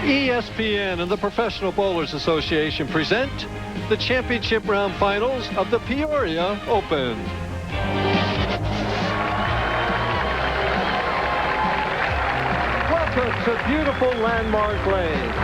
ESPN and the Professional Bowlers Association present the championship round finals of the Peoria Open. Welcome to beautiful Landmark Lanes.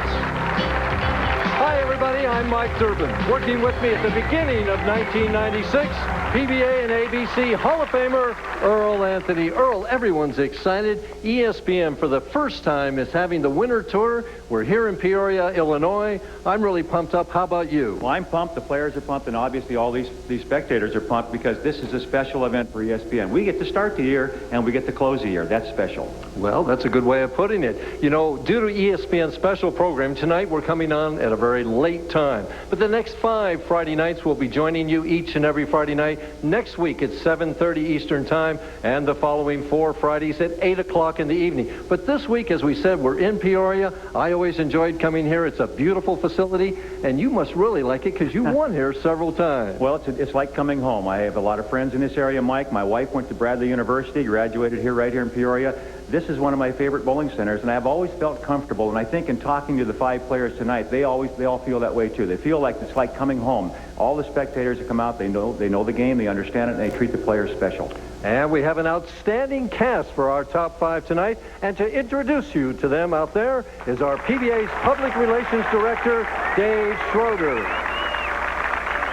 Hi everybody, I'm Mike Durbin. Working with me at the beginning of 1996, PBA and ABC Hall of Famer Earl Anthony. Earl, everyone's excited. ESPN for the first time is having the Winter Tour. We're here in Peoria, Illinois. I'm really pumped up. How about you? Well, I'm pumped. The players are pumped, and obviously all these spectators are pumped because this is a special event for ESPN. We get to start the year, and we get to close the year. That's special. Well, that's a good way of putting it. You know, due to ESPN's special program, tonight we're coming on at a very late time. But the next 5 Friday nights will be joining you each and every Friday night. Next week at 7:30 Eastern Time, and the following 4 Fridays at 8 o'clock in the evening. But this week, as we said, we're in Peoria. I always enjoyed coming here. It's a beautiful facility, and you must really like it because you won here several times. Well, it's like coming home. I have a lot of friends in this area, Mike. My wife went to Bradley University, graduated here right here in Peoria. This is one of my favorite bowling centers, and I've always felt comfortable. And I think in talking to the 5 players tonight, they all feel that way too. They feel like it's like coming home. All the spectators that come out, they know the game, they understand it, and they treat the players special. And we have an outstanding cast for our top 5 tonight. And to introduce you to them out there is our PBA's Public Relations Director, Dave Schroeder.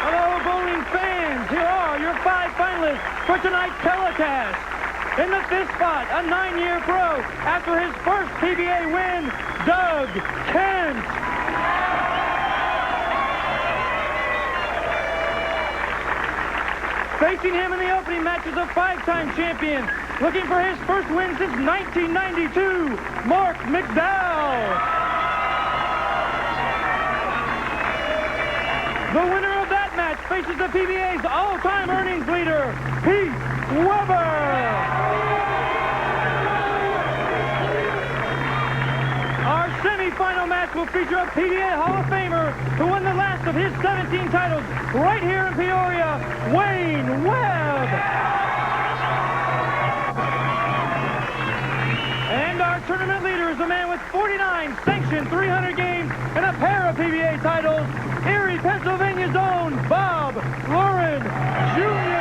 Hello, bowling fans. Here are your 5 finalists for tonight's telecast. In the 5th spot, a 9-year pro, after his first PBA win, Doug Kent. Facing him in the opening match is a 5-time champion, looking for his first win since 1992, Marc McDowell. The winner of that match faces the PBA's all-time earnings leader, Pete Weber. Our semifinal match will feature a PBA Hall of Famer who won the last of his 17 titles right here in Peoria, Wayne Webb. And our tournament leader is a man with 49 sanctioned 300 games and a pair of PBA titles, Erie, Pennsylvania's own Bob Lauren Jr.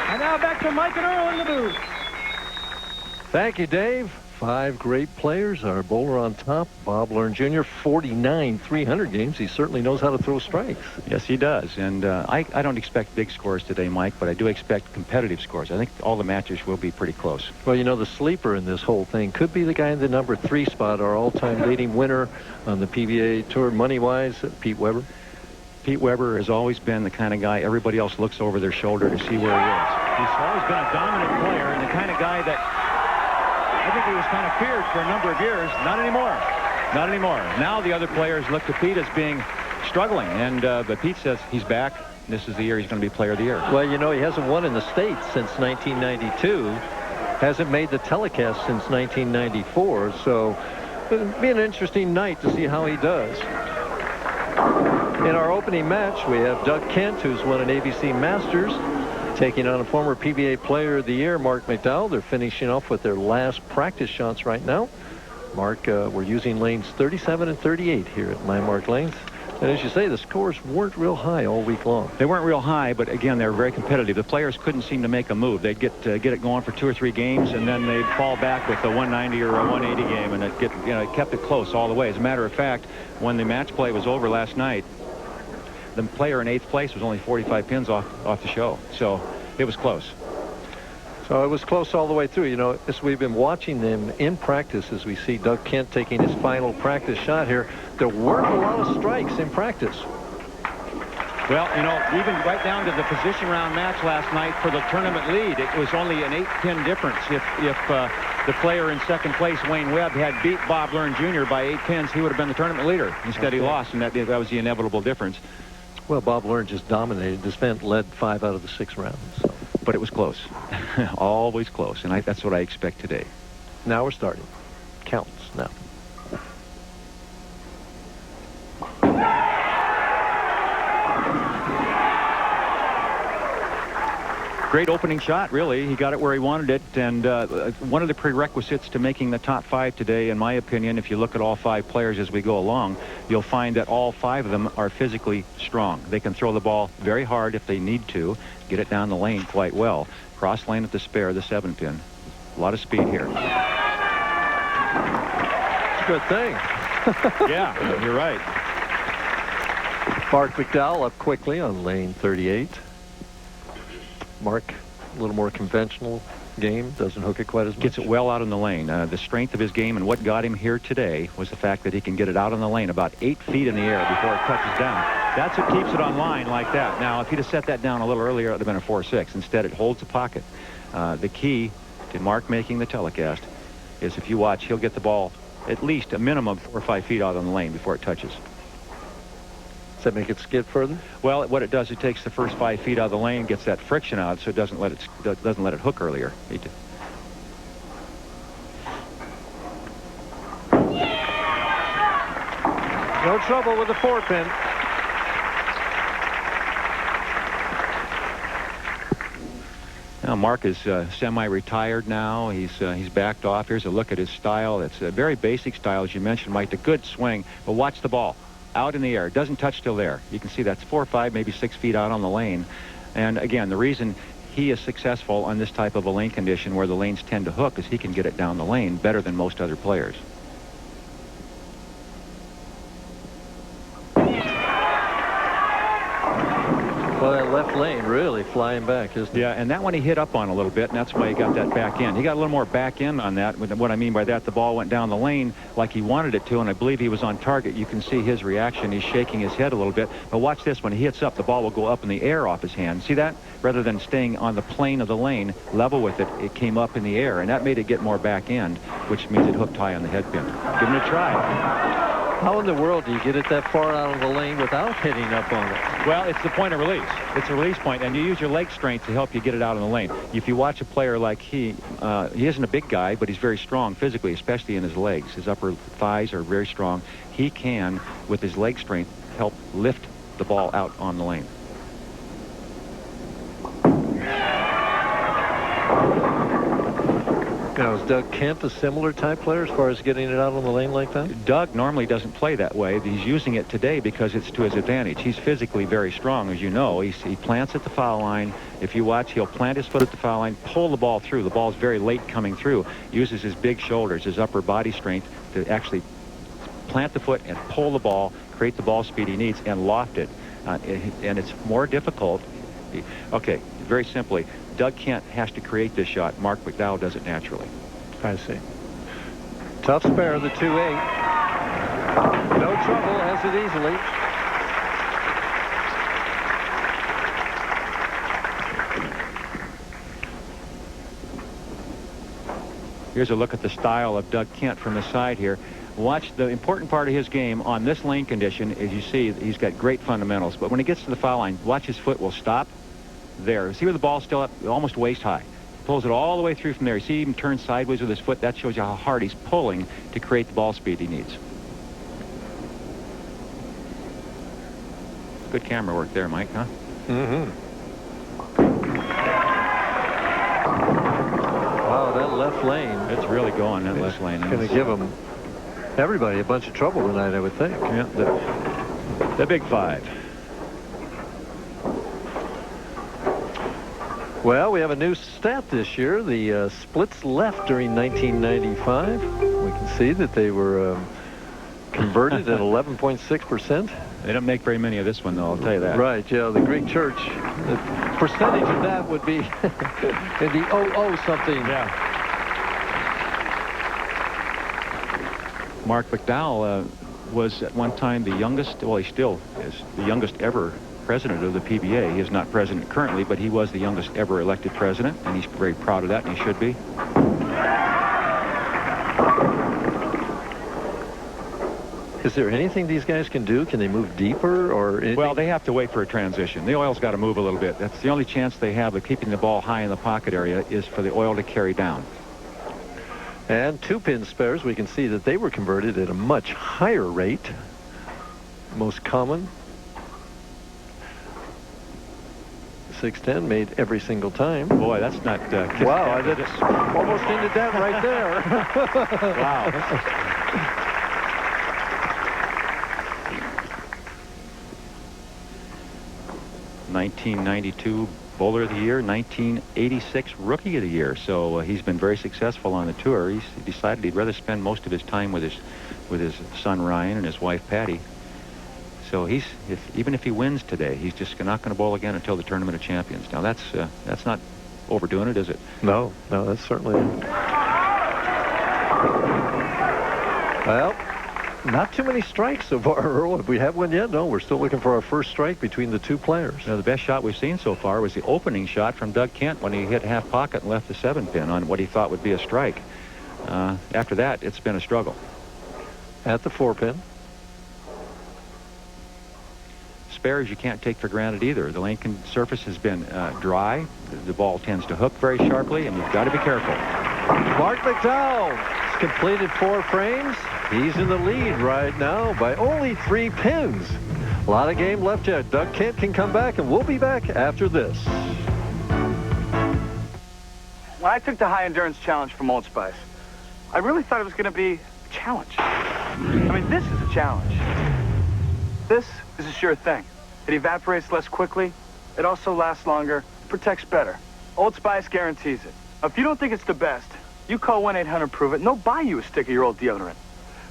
And now back to Mike and Earl in the booth. Thank you, Dave. 5 great players. Our bowler on top, Bob Lauren Jr., 49 300 games. He certainly knows how to throw strikes. Yes, he does. And I don't expect big scores today, Mike, but I do expect competitive scores. I think all the matches will be pretty close. Well, you know, the sleeper in this whole thing could be the guy in the number 3 spot, our all-time leading winner on the PBA Tour, money-wise, Pete Weber. Pete Weber has always been the kind of guy everybody else looks over their shoulder to see where he is. He's always been a dominant player and the kind of guy that I think he was kind of feared for a number of years. Not anymore. Not anymore. Now the other players look to Pete as being struggling. And but Pete says he's back. This is the year he's going to be Player of the Year. Well, you know, he hasn't won in the States since 1992. Hasn't made the telecast since 1994. So it'll be an interesting night to see how he does. In our opening match, we have Doug Kent, who's won an ABC Masters, taking on a former PBA Player of the Year, Marc McDowell. They're finishing off with their last practice shots right now. Mark, we're using lanes 37 and 38 here at Landmark Lanes. And as you say, the scores weren't real high all week long. They weren't real high, but again, they were very competitive. The players couldn't seem to make a move. They'd get it going for 2 or 3 games, and then they'd fall back with a 190 or a 180 game, and it kept it close all the way. As a matter of fact, when the match play was over last night, the player in 8th place was only 45 pins off the show. So it was close. So it was close all the way through. You know, as we've been watching them in practice, as we see Doug Kent taking his final practice shot here, there weren't a lot of strikes in practice. Well, you know, even right down to the position round match last night for the tournament lead, it was only an 8-pin difference. If the player in 2nd place, Wayne Webb, had beat Bob Lauren Jr. by 8 pins, he would have been the tournament leader. Instead, he lost, and that was the inevitable difference. Well, Bob Lauren just dominated. This event led 5 out of the 6 rounds. So. But it was close. Always close. And that's what I expect today. Now we're starting. Counts now. Great opening shot, really. He got it where he wanted it, and one of the prerequisites to making the top 5 today, in my opinion, if you look at all 5 players as we go along, you'll find that all 5 of them are physically strong. They can throw the ball very hard if they need to, get it down the lane quite well. Cross lane at the spare, the 7-pin. A lot of speed here. It's a good thing. Yeah, you're right. Marc McDowell up quickly on lane 38. Mark, a little more conventional game, doesn't hook it quite as much. Gets it well out in the lane. The strength of his game and what got him here today was the fact that he can get it out in the lane about 8 feet in the air before it touches down. That's what keeps it on line like that. Now, if he'd have set that down a little earlier, it would have been a 4-6. Instead, it holds the pocket. The key to Mark making the telecast is if you watch, he'll get the ball at least a minimum 4 or 5 feet out on the lane before it touches. Does that make it skid further? Well, what it does, it takes the first 5 feet out of the lane, gets that friction out, so it doesn't let it hook earlier. No trouble with the 4-pin. Now, Mark is semi-retired now. He's backed off. Here's a look at his style. It's a very basic style, as you mentioned, Mike. A good swing, but watch the ball. Out in the air. It doesn't touch till there. You can see that's 4 or 5, maybe 6 feet out on the lane. And again, the reason he is successful on this type of a lane condition where the lanes tend to hook is he can get it down the lane better than most other players. Well, that left lane really flying back, isn't it? Yeah, and that one he hit up on a little bit, and that's why he got that back end. He got a little more back end on that. What I mean by that, the ball went down the lane like he wanted it to, and I believe he was on target. You can see his reaction. He's shaking his head a little bit. But watch this. When he hits up, the ball will go up in the air off his hand. See that? Rather than staying on the plane of the lane, level with it, it came up in the air, and that made it get more back end, which means it hooked high on the head pin. Give him a try. How in the world do you get it that far out of the lane without hitting up on it? Well, it's the point of release. It's a release point, and you use your leg strength to help you get it out in the lane. If you watch a player like he isn't a big guy, but he's very strong physically, especially in his legs. His upper thighs are very strong. He can, with his leg strength, help lift the ball out on the lane. Now, is Doug Kent a similar type player as far as getting it out on the lane like that? Doug normally doesn't play that way. He's using it today because it's to his advantage. He's physically very strong, as you know. He plants at the foul line. If you watch, he'll plant his foot at the foul line, pull the ball through. The ball's very late coming through. Uses his big shoulders, his upper body strength to actually plant the foot and pull the ball, create the ball speed he needs, and loft it. And it's more difficult. Okay, very simply, Doug Kent has to create this shot. Marc McDowell does it naturally. I see. Tough spare, the 2-8. No trouble, has it easily. Here's a look at the style of Doug Kent from the side here. Watch the important part of his game on this lane condition. As you see, he's got great fundamentals. But when he gets to the foul line, watch his foot will stop there. See where the ball's still up, almost waist high. Pulls it all the way through from there. See, he even turns sideways with his foot. That shows you how hard he's pulling to create the ball speed he needs. Good camera work there, Mike, huh? Mm-hmm. Wow, that left lane. It's really going, that left lane. It's going to give everybody a bunch of trouble tonight, I would think. Yeah, the big 5. Well, we have a new stat this year. The splits left during 1995. We can see that they were converted at 11.6%. They don't make very many of this one, though, I'll tell you that. Right, yeah, the Greek church. The percentage of that would be in the 00 something. Yeah. Marc McDowell was at one time the youngest, well, he still is the youngest ever president of the PBA. He is not president currently, but he was the youngest ever elected president, and he's very proud of that, and he should be. Is there anything these guys can do? Can they move deeper or anything? Well, they have to wait for a transition. The oil's got to move a little bit. That's the only chance they have of keeping the ball high in the pocket area is for the oil to carry down. And 2-pin spares, we can see that they were converted at a much higher rate. Most common. 610 made every single time. Boy, that's not... wow, I just almost ended that right there. Wow. 1992 Bowler of the Year, 1986 Rookie of the Year. So he's been very successful on the tour. He's decided he'd rather spend most of his time with his son Ryan and his wife Patty. So even if he wins today, he's just not going to bowl again until the Tournament of Champions. Now that's not overdoing it, is it? No, that's certainly. Well, not too many strikes so far, Earl. Have we had one yet? No, we're still looking for our first strike between the two players. Now, the best shot we've seen so far was the opening shot from Doug Kent when he hit half pocket and left the 7-pin on what he thought would be a strike. After that, it's been a struggle. At the 4-pin. Spares you can't take for granted either. The lane surface has been dry. The ball tends to hook very sharply, and you've got to be careful. Marc McDowell has completed 4 frames. He's in the lead right now by only 3 pins. A lot of game left yet. Doug Kent can come back, and we'll be back after this. When I took the high endurance challenge from Old Spice, I really thought it was going to be a challenge. I mean, this is a challenge. This is a sure thing. It evaporates less quickly. It also lasts longer. Protects better. Old Spice guarantees it. Now, if you don't think it's the best, you call 1-800-PROVE-IT and they'll buy you a stick of your old deodorant.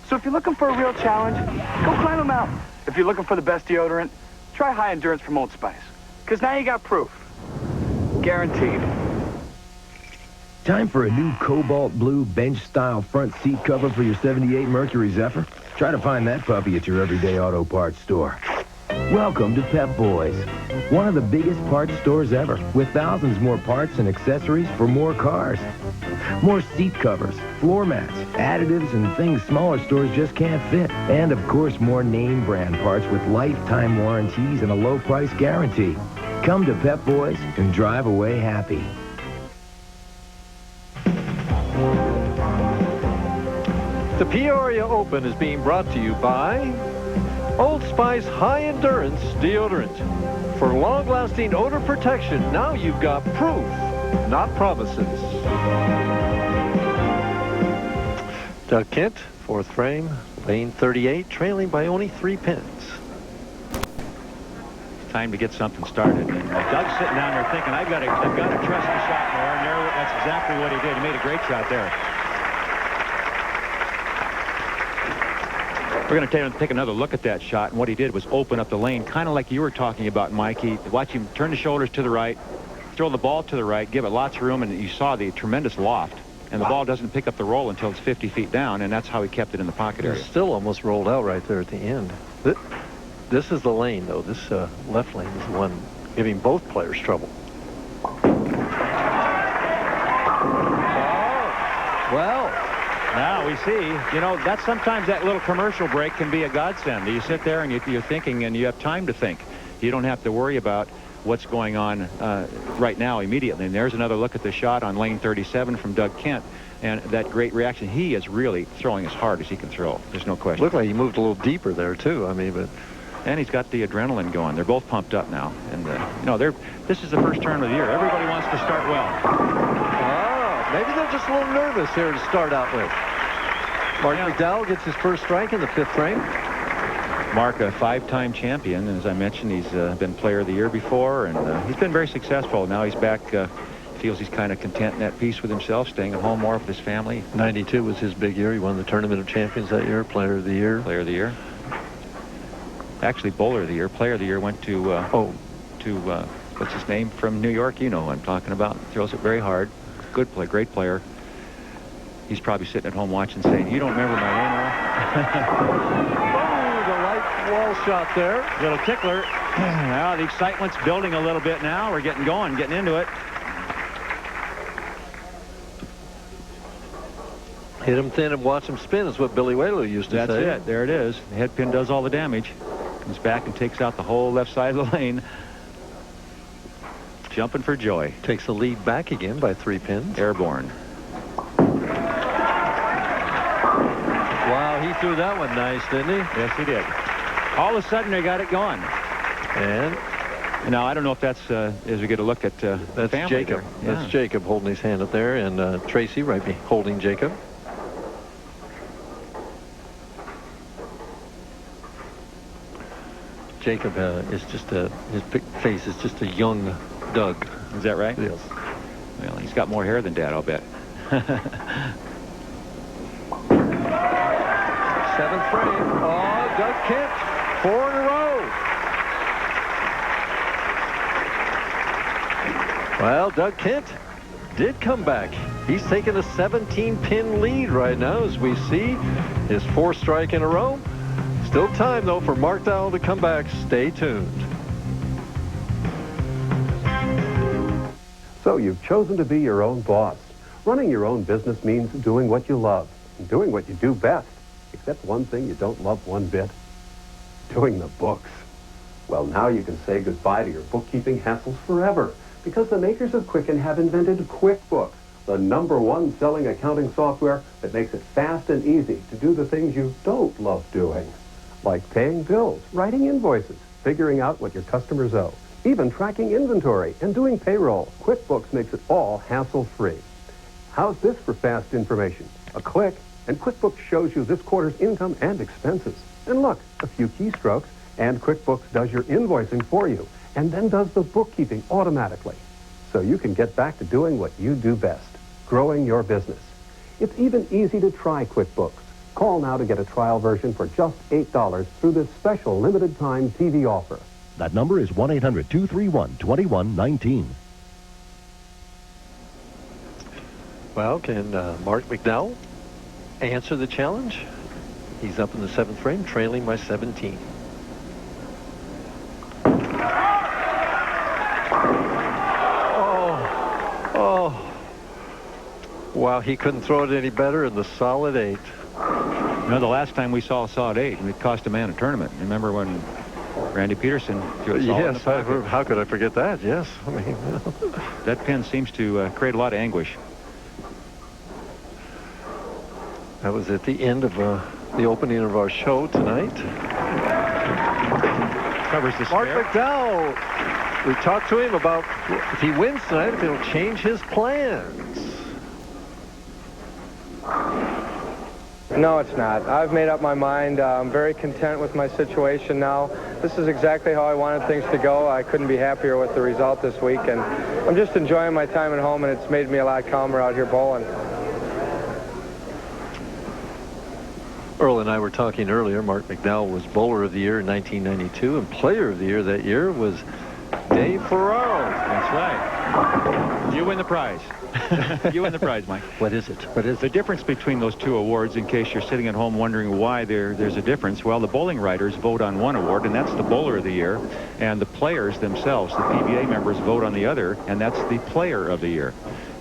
So if you're looking for a real challenge, go climb a mountain. If you're looking for the best deodorant, try high endurance from Old Spice. Because now you got proof. Guaranteed. Time for a new cobalt blue bench-style front seat cover for your 78 Mercury Zephyr? Try to find that puppy at your everyday auto parts store. Welcome to Pep Boys, one of the biggest parts stores ever, with thousands more parts and accessories for more cars. More seat covers, floor mats, additives, and things smaller stores just can't fit. And, of course, more name brand parts with lifetime warranties and a low price guarantee. Come to Pep Boys and drive away happy. The Peoria Open is being brought to you by Old Spice High Endurance Deodorant. For long-lasting odor protection, now you've got proof, not promises. Doug Kent, 4th frame, lane 38, trailing by only 3 pins. Time to get something started. And Doug's sitting down there thinking, I've got to trust the shot more, and that's exactly what he did. He made a great shot there. We're going to take another look at that shot, and what he did was open up the lane, kind of like you were talking about, Mike. Watch him turn the shoulders to the right, throw the ball to the right, give it lots of room, and you saw the tremendous loft. And the ball doesn't pick up the roll until it's 50 feet down, and that's how he kept it in the pocket area. It's still almost rolled out right there at the end. This is the lane, though. This left lane is the one giving both players trouble. Oh, well. Now we see, that's sometimes that little commercial break can be a godsend. You sit there and you're thinking, and you have time to think. You don't have to worry about what's going on right now immediately. And there's another look at the shot on lane 37 from Doug Kent. And that great reaction. He is really throwing as hard as he can throw. There's no question. Looked like he moved a little deeper there, too. I mean, but... And he's got the adrenaline going. They're both pumped up now. And, this is the first tournament of the year. Everybody wants to start well. Maybe they're just a little nervous here to start out with. Marc McDowell gets his first strike in the 5th frame. Marc, a 5-time champion. And as I mentioned, he's been Player of the Year before, and he's been very successful. Now he's back, feels he's kind of content and at peace with himself, staying at home more with his family. 92 was his big year. He won the Tournament of Champions that year, Player of the Year. Player of the Year. Actually, Bowler of the Year. Player of the Year went to what's his name from New York? You know who I'm talking about. Throws it very hard. Good play, great player. He's probably sitting at home watching, saying, "You don't remember my name, Earl?" Oh, the light wall shot there. Little tickler. Well, the excitement's building a little bit now. We're getting going, getting into it. Hit him thin and watch him spin is what Billy Whaley used to say. That's it. There it is. The head pin does all the damage. Comes back and takes out the whole left side of the lane. Jumping for joy. Takes the lead back again by 3 pins. Airborne. Wow, he threw that one nice, didn't he? Yes, he did. All of a sudden, they got it going. And Now, I don't know if that's as we get a look at that's family Jacob. there. That's Jacob holding his hand up there, and Tracy right be holding Jacob. Jacob is just his face is just a young Doug. Is that right? Yes. Well, he's got more hair than Dad, I'll bet. 7th frame. Oh, Doug Kent. 4 in a row. Well, Doug Kent did come back. He's taking a 17-pin lead right now as we see his 4th strike in a row. Still time, though, for Marc McDowell to come back. Stay tuned. So you've chosen to be your own boss. Running your own business means doing what you love, and doing what you do best. Except one thing you don't love one bit: doing the books. Well, now you can say goodbye to your bookkeeping hassles forever, because the makers of Quicken have invented QuickBooks, the #1 selling accounting software that makes it fast and easy to do the things you don't love doing, like paying bills, writing invoices, figuring out what your customers owe, even tracking inventory and doing payroll. QuickBooks makes it all hassle-free. How's this for fast information? A click, and QuickBooks shows you this quarter's income and expenses. And look, a few keystrokes, and QuickBooks does your invoicing for you, and then does the bookkeeping automatically. So you can get back to doing what you do best, growing your business. It's even easy to try QuickBooks. Call now to get a trial version for just $8 through this special limited-time TV offer. That number is 1-800-231-2119. Well, can Marc McDowell answer the challenge? He's up in the 7th frame, trailing by 17. Oh. Wow, he couldn't throw it any better in the solid 8. You know, the last time we saw a solid 8, it cost a man a tournament. Remember when Randy Peterson threw a solid in the pocket? How could I forget that? Yes. I mean, that pin seems to create a lot of anguish. That was at the end of the opening of our show tonight. Covers the Marc spare. McDowell. We talked to him about if he wins tonight, if it'll change his plans. No, it's not. I've made up my mind. I'm very content with my situation now. This is exactly how I wanted things to go. I couldn't be happier with the result this week, and I'm just enjoying my time at home, and it's made me a lot calmer out here bowling. Earl and I were talking earlier. Marc McDowell was Bowler of the Year in 1992, and Player of the Year that year was Dave Ferraro. That's right. You win the prize. You win the prize, Mike. What is it? What is the difference between those two awards, in case you're sitting at home wondering why there's a difference? Well, the bowling writers vote on one award, and that's the Bowler of the Year, and the players themselves, the PBA members, vote on the other, and that's the Player of the Year.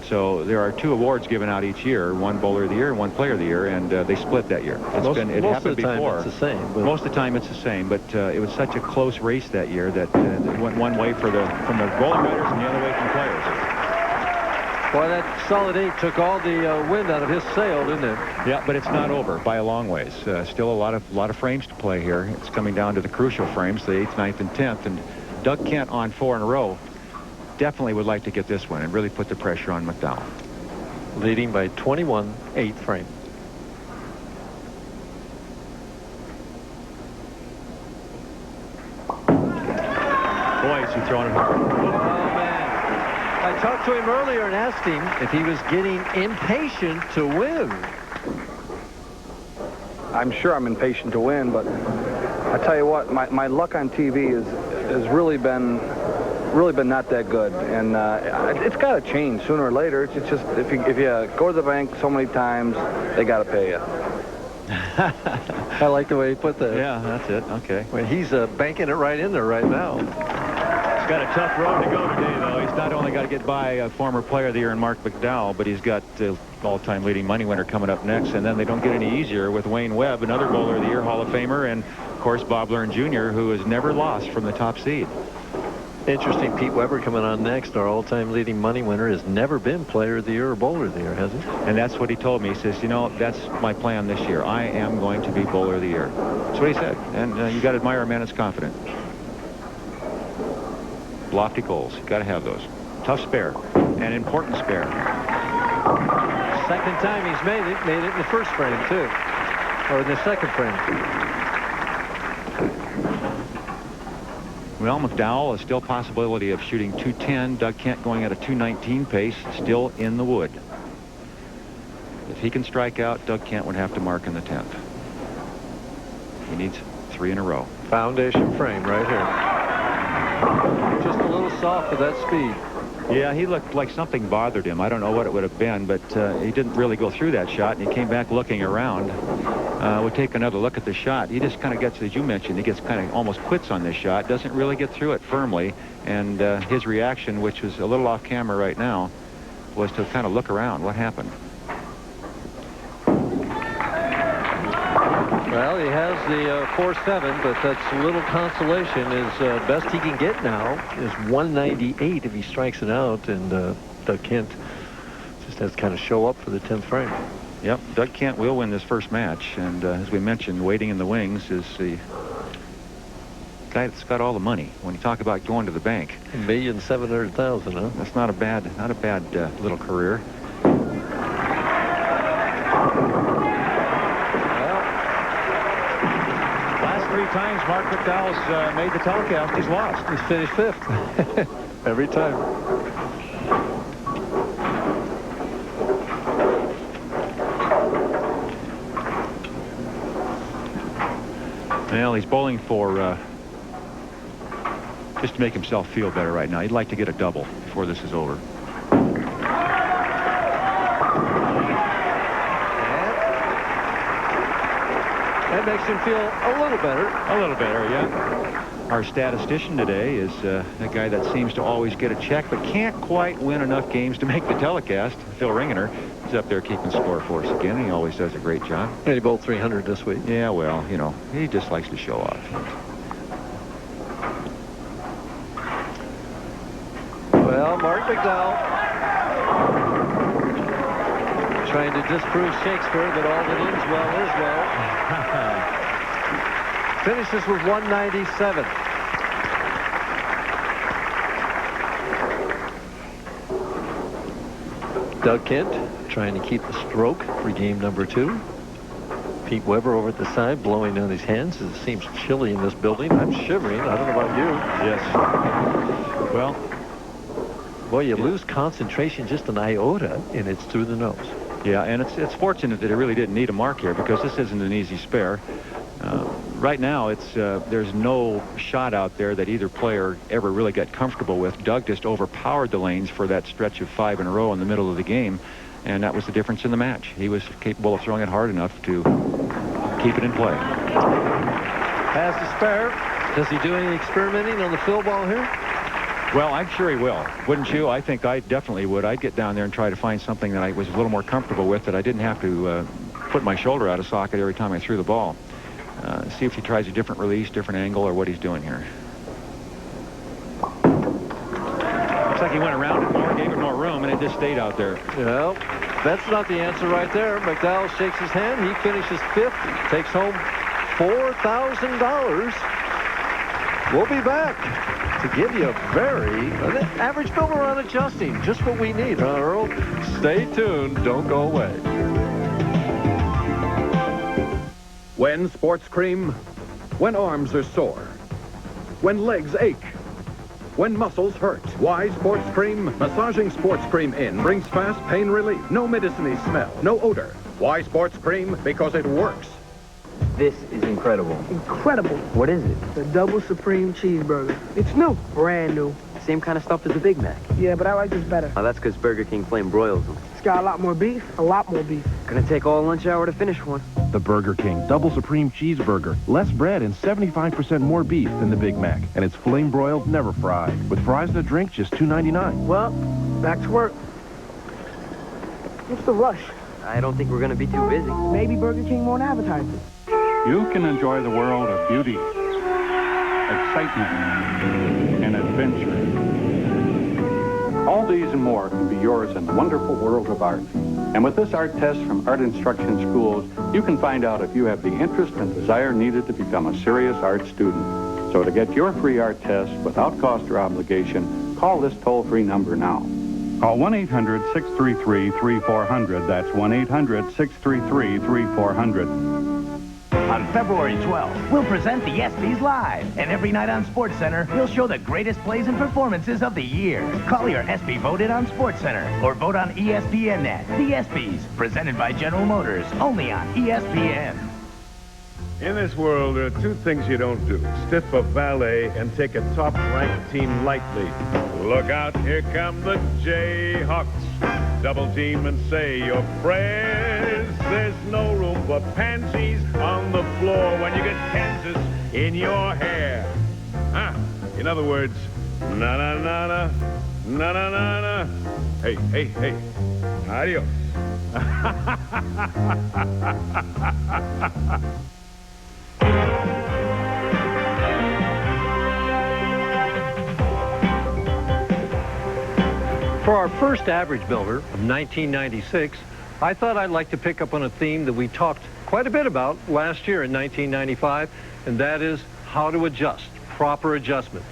So there are 2 awards given out each year, one Bowler of the Year and one Player of the Year, and they split that year. It happened before. It's the same. Most of the time it's the same, but it was such a close race that year that it went one way from the bowling writers and the other way from players. Boy, that solid 8 took all the wind out of his sail, didn't it? Yeah, but it's not over by a long ways. Still a lot of frames to play here. It's coming down to the crucial frames, the 8th, 9th, and 10th, and Doug Kent on 4 in a row definitely would like to get this one and really put the pressure on McDowell. Leading by 21, 8th frame. Boy, is he throwing it hard. Oh, man. I talked to him earlier and asked him if he was getting impatient to win. I'm sure I'm impatient to win, but I tell you what, my luck on TV has really been not that good, and it's got to change sooner or later. It's just if you go to the bank so many times, they got to pay you. I like the way he put that. Yeah, that's it. Okay. Well, he's banking it right in there right now. He's got a tough road to go today, though. He's not only got to get by a former Player of the Year in Marc McDowell, but he's got the all-time leading money winner coming up next, and then they don't get any easier with Wayne Webb, another Bowler of the Year Hall of Famer, and of course Bob Learn Jr., who has never lost from the top seed. Interesting, Pete Weber coming on next. Our all-time leading money winner has never been Player of the Year or Bowler of the Year, has he? And that's what he told me. He says, you know, that's my plan this year. I am going to be Bowler of the Year. That's what he said. And you got to admire a man that's confident. lofty goals. You got to have those. Tough spare, an important spare. Second time he's made it in the first frame too, or in the second frame. Well, McDowell is still a possibility of shooting 210. Doug Kent going at a 219 pace, still in the wood. If he can strike out, Doug Kent would have to mark in the 10th. He needs 3 in a row. Foundation frame right here. Just a little soft with that speed. Yeah, he looked like something bothered him. I don't know what it would have been, but he didn't really go through that shot, and he came back looking around. We'll take another look at the shot. He just kind of gets, as you mentioned, he gets kind of almost quits on this shot, doesn't really get through it firmly, and his reaction, which was a little off camera right now, was to kind of look around. What happened? Well, he has the 4-7, but that's a little consolation. His best he can get now is 198 if he strikes it out, and Doug Kent just has to kind of show up for the 10th frame. Yep, Doug Kent will win this first match, and as we mentioned, waiting in the wings is the guy that's got all the money. When you talk about going to the bank, $1,700,000, huh? That's not a bad little career. Three times Marc McDowell's made the telecast, he's lost. He's finished 5th. Every time. Well, he's bowling for just to make himself feel better right now. He'd like to get a double before this is over. That makes him feel a little better. A little better, yeah. Our statistician today is a guy that seems to always get a check, but can't quite win enough games to make the telecast. Phil Ringener is up there keeping score for us again. He always does a great job. And he bowled 300 this week. Yeah, well, you know, he just likes to show off. Well, Marc McDowell trying to disprove Shakespeare that all that ends well is well. Finishes with 197. Doug Kent trying to keep the stroke for game number 2. Pete Weber over at the side blowing on his hands. It seems chilly in this building. I'm shivering. I don't know about you. Yes. Well, boy, you lose concentration just an iota, and it's through the nose. Yeah, and it's fortunate that it really didn't need a mark here because this isn't an easy spare. Right now, there's no shot out there that either player ever really got comfortable with. Doug just overpowered the lanes for that stretch of 5 in a row in the middle of the game, and that was the difference in the match. He was capable of throwing it hard enough to keep it in play. Has the spare. Does he do any experimenting on the fill ball here? Well, I'm sure he will. Wouldn't you? I think I definitely would. I'd get down there and try to find something that I was a little more comfortable with, that I didn't have to put my shoulder out of socket every time I threw the ball. See if he tries a different release, different angle, or what he's doing here. Looks like he went around it more, gave it more room, and it just stayed out there. Well, that's not the answer right there. McDowell shakes his hand. He finishes 5th, takes home $4,000. We'll be back to give you an average builder on adjusting. Just what we need, huh, Earl? Stay tuned. Don't go away. When sports cream, when arms are sore, when legs ache, when muscles hurt. Why sports cream? Massaging sports cream in brings fast pain relief. No medicine-y smell, no odor. Why sports cream? Because it works. This is incredible. Incredible. What is it? The double supreme cheeseburger. It's new. Brand new. Same kind of stuff as the Big Mac. Yeah, but I like this better. Oh, that's because Burger King flame broils them. It's got a lot more beef. A lot more beef. Gonna take all lunch hour to finish one. The Burger King Double Supreme Cheeseburger. Less bread and 75% more beef than the Big Mac. And it's flame broiled, never fried. With fries and a drink, just $2.99. Well, back to work. What's the rush? I don't think we're gonna be too busy. Maybe Burger King won't advertise it. You can enjoy the world of beauty, excitement, and adventure. All these and more can be yours in the wonderful world of art. And with this art test from Art Instruction Schools, you can find out if you have the interest and desire needed to become a serious art student. So to get your free art test without cost or obligation, call this toll-free number now. Call 1-800-633-3400. That's 1-800-633-3400. On February 12th, we'll present the ESPYs live. And every night on SportsCenter, we'll show the greatest plays and performances of the year. Call your ESPY voted on SportsCenter or vote on ESPNnet. The ESPYs, presented by General Motors, only on ESPN. In this world, there are two things you don't do. Stiff a valet and take a top-ranked team lightly. Look out, here come the Jayhawks. Double team and say your prayers. There's no room for pansies on the floor when you get Kansas in your hair. In other words, na-na-na-na, na-na-na-na. Hey, hey, hey. Adios. For our first average builder of 1996, I thought I'd like to pick up on a theme that we talked quite a bit about last year in 1995, and that is how to adjust, proper adjustments.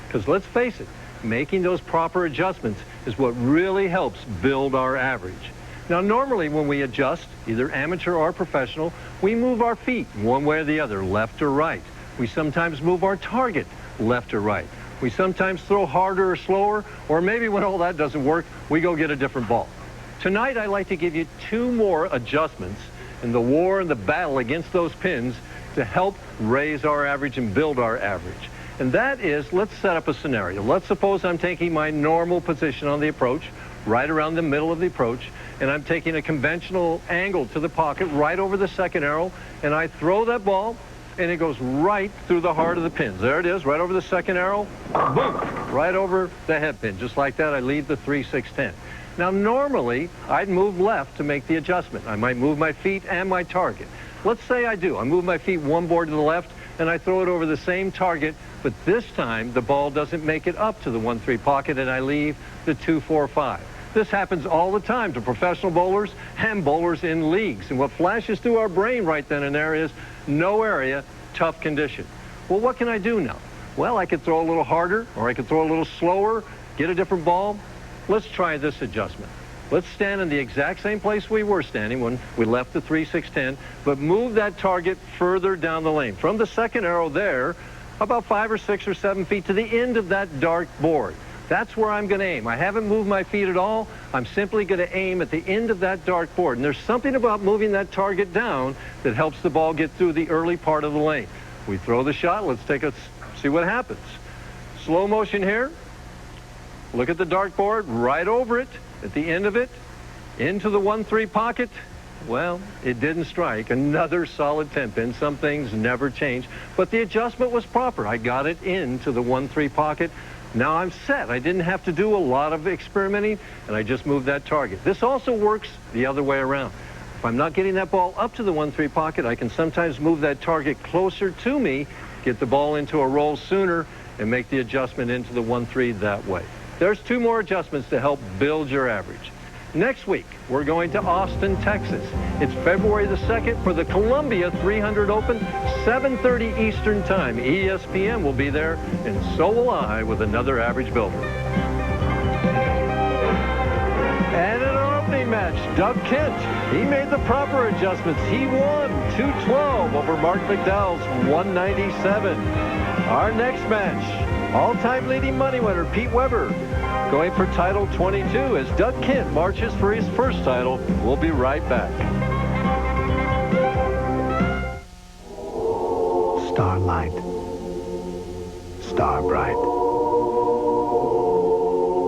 Because let's face it, making those proper adjustments is what really helps build our average. Now, normally when we adjust, either amateur or professional, we move our feet one way or the other, left or right. We sometimes move our target left or right. We sometimes throw harder or slower, or maybe when all that doesn't work, we go get a different ball. Tonight, I'd like to give you two more adjustments in the war and the battle against those pins to help raise our average and build our average. And that is, let's set up a scenario. Let's suppose I'm taking my normal position on the approach, right around the middle of the approach, and I'm taking a conventional angle to the pocket right over the second arrow, and I throw that ball, and it goes right through the heart of the pins. There it is, right over the second arrow, boom, right over the head pin. Just like that, I leave the 3-6-10. Now, normally, I'd move left to make the adjustment. I might move my feet and my target. Let's say I do. I move my feet one board to the left, and I throw it over the same target, but this time, the ball doesn't make it up to the 1-3 pocket, and I leave the 2-4-5. This happens all the time to professional bowlers and bowlers in leagues. And what flashes through our brain right then and there is no area, tough condition. Well, what can I do now? Well, I could throw a little harder, or I could throw a little slower, get a different ball. Let's try this adjustment. Let's stand in the exact same place we were standing when we left the 3-6-10, but move that target further down the lane. From the second arrow there, about 5 or 6 or 7 feet to the end of that dark board. That's where I'm going to aim. I haven't moved my feet at all. I'm simply going to aim at the end of that dark board. And there's something about moving that target down that helps the ball get through the early part of the lane. We throw the shot. Let's see what happens. Slow motion here. Look at the dart board, right over it, at the end of it, into the 1-3 pocket. Well, it didn't strike. Another solid 10 pin. Some things never change, but the adjustment was proper. I got it into the 1-3 pocket. Now I'm set. I didn't have to do a lot of experimenting, and I just moved that target. This also works the other way around. If I'm not getting that ball up to the 1-3 pocket, I can sometimes move that target closer to me, get the ball into a roll sooner, and make the adjustment into the 1-3 that way. There's two more adjustments to help build your average. Next week, we're going to Austin, Texas. It's February the 2nd for the Columbia 300 Open, 7:30 Eastern Time. ESPN will be there, and so will I with another average builder. And in our opening match, Doug Kent, he made the proper adjustments. He won 212 over Marc McDowell's 197. Our next match, all-time leading money winner Pete Weber, going for title 22 as Doug Kent marches for his first title. We'll be right back. Starlight, star bright.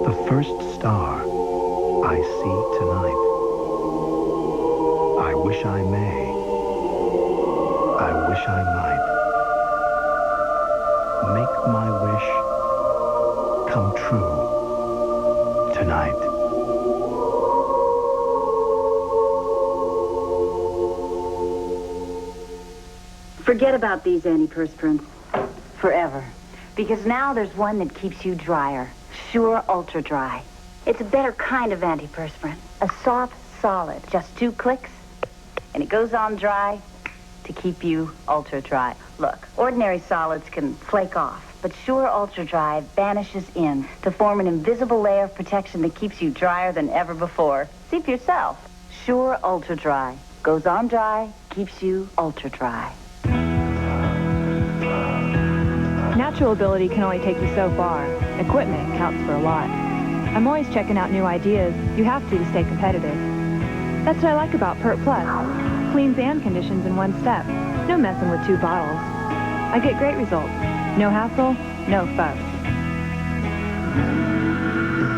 The first star I see tonight. I wish I may. I wish I might. Make my wish come true tonight. Forget about these antiperspirants forever, because now there's one that keeps you drier. Sure Ultra Dry. It's a better kind of antiperspirant. A soft solid. Just 2 clicks, and it goes on dry to keep you ultra dry. Look, ordinary solids can flake off, but Sure Ultra Dry vanishes in to form an invisible layer of protection that keeps you drier than ever before. See for yourself. Sure Ultra Dry. Goes on dry, keeps you ultra dry. Natural ability can only take you so far. Equipment counts for a lot. I'm always checking out new ideas. You have to stay competitive. That's what I like about Pert Plus. Cleans and conditions in one step. No messing with 2 bottles. I get great results. No hassle, no fuss.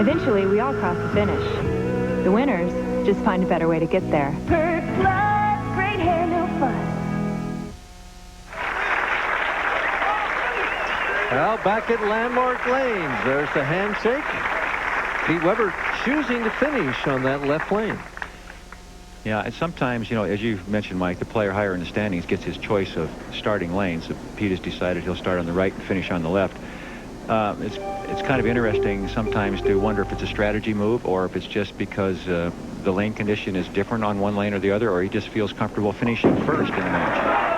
Eventually, we all cross the finish. The winners just find a better way to get there. Pert Plus, great hair, no fuss. Well, back at Landmark Lanes, there's the handshake. Pete Weber choosing to finish on that left lane. Yeah, and sometimes, you know, as you mentioned, Mike, the player higher in the standings gets his choice of starting lanes. So Pete has decided he'll start on the right and finish on the left. It's kind of interesting sometimes to wonder if it's a strategy move or if it's just because the lane condition is different on one lane or the other, or he just feels comfortable finishing first in the match.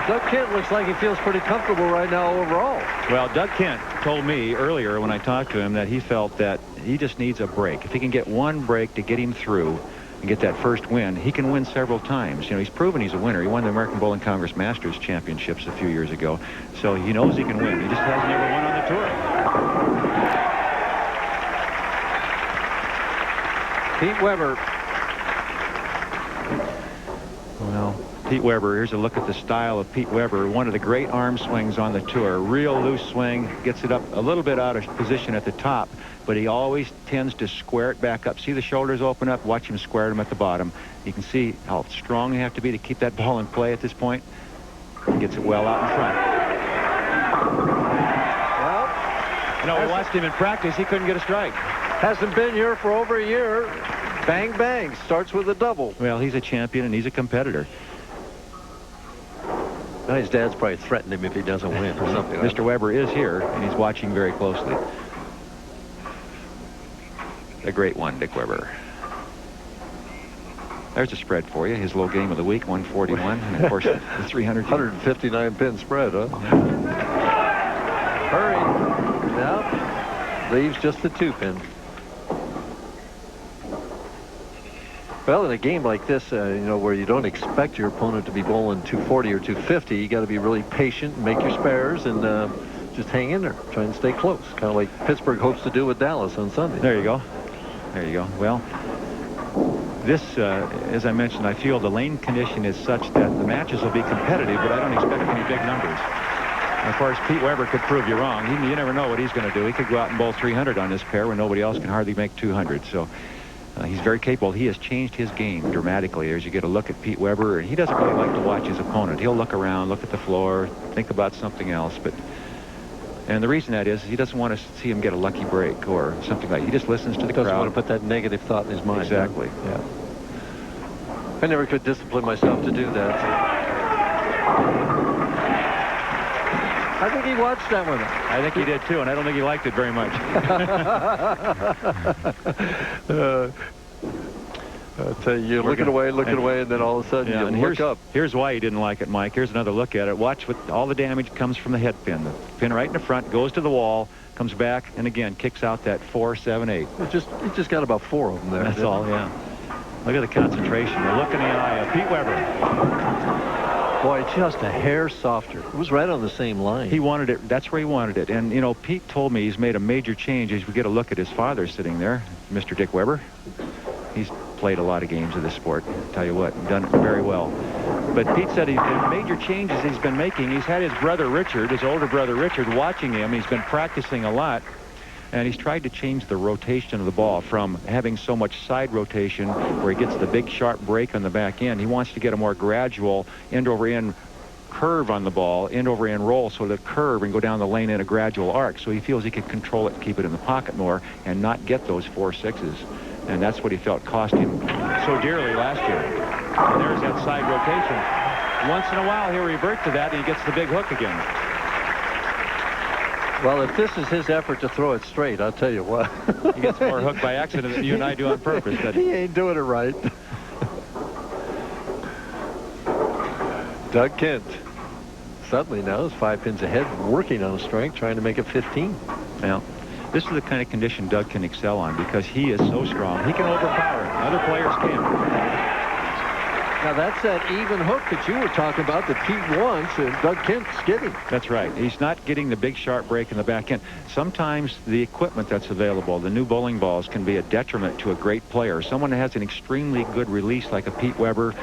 Doug Kent looks like he feels pretty comfortable right now overall. Well, Doug Kent told me earlier when I talked to him that he felt that he just needs a break. If he can get one break to get him through and get that first win, he can win several times. You know, he's proven he's a winner. He won the American Bowling Congress Masters Championships a few years ago, so he knows he can win. He just hasn't ever won on the tour. Pete Weber. Well, Pete Weber, here's a look at the style of Pete Weber. One of the great arm swings on the tour. Real loose swing, gets it up a little bit out of position at the top, but he always tends to square it back up. See the shoulders open up? Watch him square them at the bottom. You can see how strong you have to be to keep that ball in play at this point. He gets it well out in front. Well, you know, we watched him in practice. He couldn't get a strike. Hasn't been here for over a year. Bang, bang. Starts with a double. Well, he's a champion and he's a competitor. Now his dad's probably threatened him if he doesn't win or something. Mr. Weber is here, and he's watching very closely. A great one, Dick Weber. There's a spread for you. His low game of the week, 141. And, of course, the 300. 159-pin spread, huh? Hurry. Now, leaves just the 2-pin. Well, in a game like this, you know, where you don't expect your opponent to be bowling 240 or 250, you got to be really patient and make your spares and just hang in there, try and stay close. Kind of like Pittsburgh hopes to do with Dallas on Sunday. There you go. There you go. Well, this, as I mentioned, I feel the lane condition is such that the matches will be competitive, but I don't expect any big numbers. And of course, Pete Weber could prove you wrong. You never know what he's going to do. He could go out and bowl 300 on this pair when nobody else can hardly make 200. So he's very capable. He has changed his game dramatically as you get a look at Pete Weber. He doesn't really like to watch his opponent. He'll look around, look at the floor, think about something else. And the reason that is he doesn't want to see him get a lucky break or something like that. He just listens to the crowd. Doesn't want to put that negative thought in his mind. Exactly. Huh? Yeah. I never could discipline myself to do that. I think he watched that one. I think he did too, and I don't think he liked it very much. I'll tell you, looking away, and then all of a sudden you look up. Here's why he didn't like it, Mike. Here's another look at it. Watch what all the damage comes from the head pin. The pin right in the front goes to the wall, comes back, and again kicks out that 4, 7, 8. It just got about 4 of them there. That's all, yeah. Look at the concentration. The look in the eye of Pete Weber. Boy, just a hair softer. It was right on the same line. He wanted it. That's where he wanted it. And, you know, Pete told me he's made a major change as we get a look at his father sitting there, Mr. Dick Weber. He's played a lot of games of this sport. I'll tell you what, done it very well. But Pete said the major changes he's been making, he's had his brother Richard, his older brother Richard, watching him. He's been practicing a lot. And he's tried to change the rotation of the ball from having so much side rotation where he gets the big sharp break on the back end. He wants to get a more gradual end-over-end curve on the ball, end-over-end roll, so that curve and go down the lane in a gradual arc. So he feels he can control it and keep it in the pocket more and not get those 4-6s. And that's what he felt cost him so dearly last year. And there's that side rotation. Once in a while, he'll revert to that, and he gets the big hook again. Well, if this is his effort to throw it straight, I'll tell you what. He gets more hook by accident than you and I do on purpose, doesn't he? He ain't doing it right. Doug Kent suddenly now is 5 pins ahead, working on a strike, trying to make it 15. Well, this is the kind of condition Doug can excel on because he is so strong. He can overpower it. Other players can't. Now, that's that even hook that you were talking about that Pete wants and Doug Kent's getting. That's right. He's not getting the big sharp break in the back end. Sometimes the equipment that's available, the new bowling balls, can be a detriment to a great player. Someone that has an extremely good release like a Pete Weber,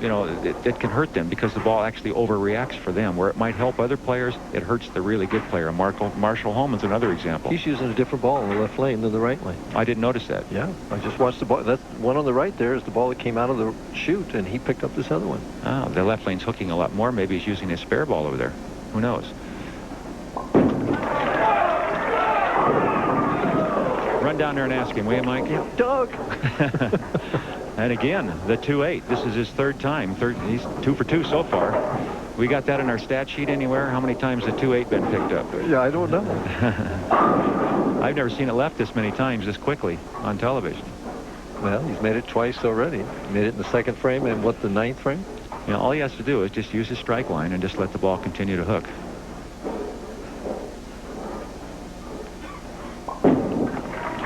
you know, it can hurt them because the ball actually overreacts for them. Where it might help other players, it hurts the really good player. Marshall Holman's another example. He's using a different ball in the left lane than the right lane. I didn't notice that. Yeah, I just watched the ball. That one on the right there is the ball that came out of the chute, and he picked up this other one. Oh, the left lane's hooking a lot more. Maybe he's using his spare ball over there. Who knows? Run down there and ask him, will you, Mike? Yeah, Doug. And again, the 2-8. This is his third time. He's 2 for 2 so far. We got that in our stat sheet anywhere? How many times the 2-8 been picked up? Yeah, I don't know. I've never seen it left this many times this quickly on television. Well, he's made it twice already. He made it in the second frame and what, the 9th frame? You know, all he has to do is just use his strike line and just let the ball continue to hook.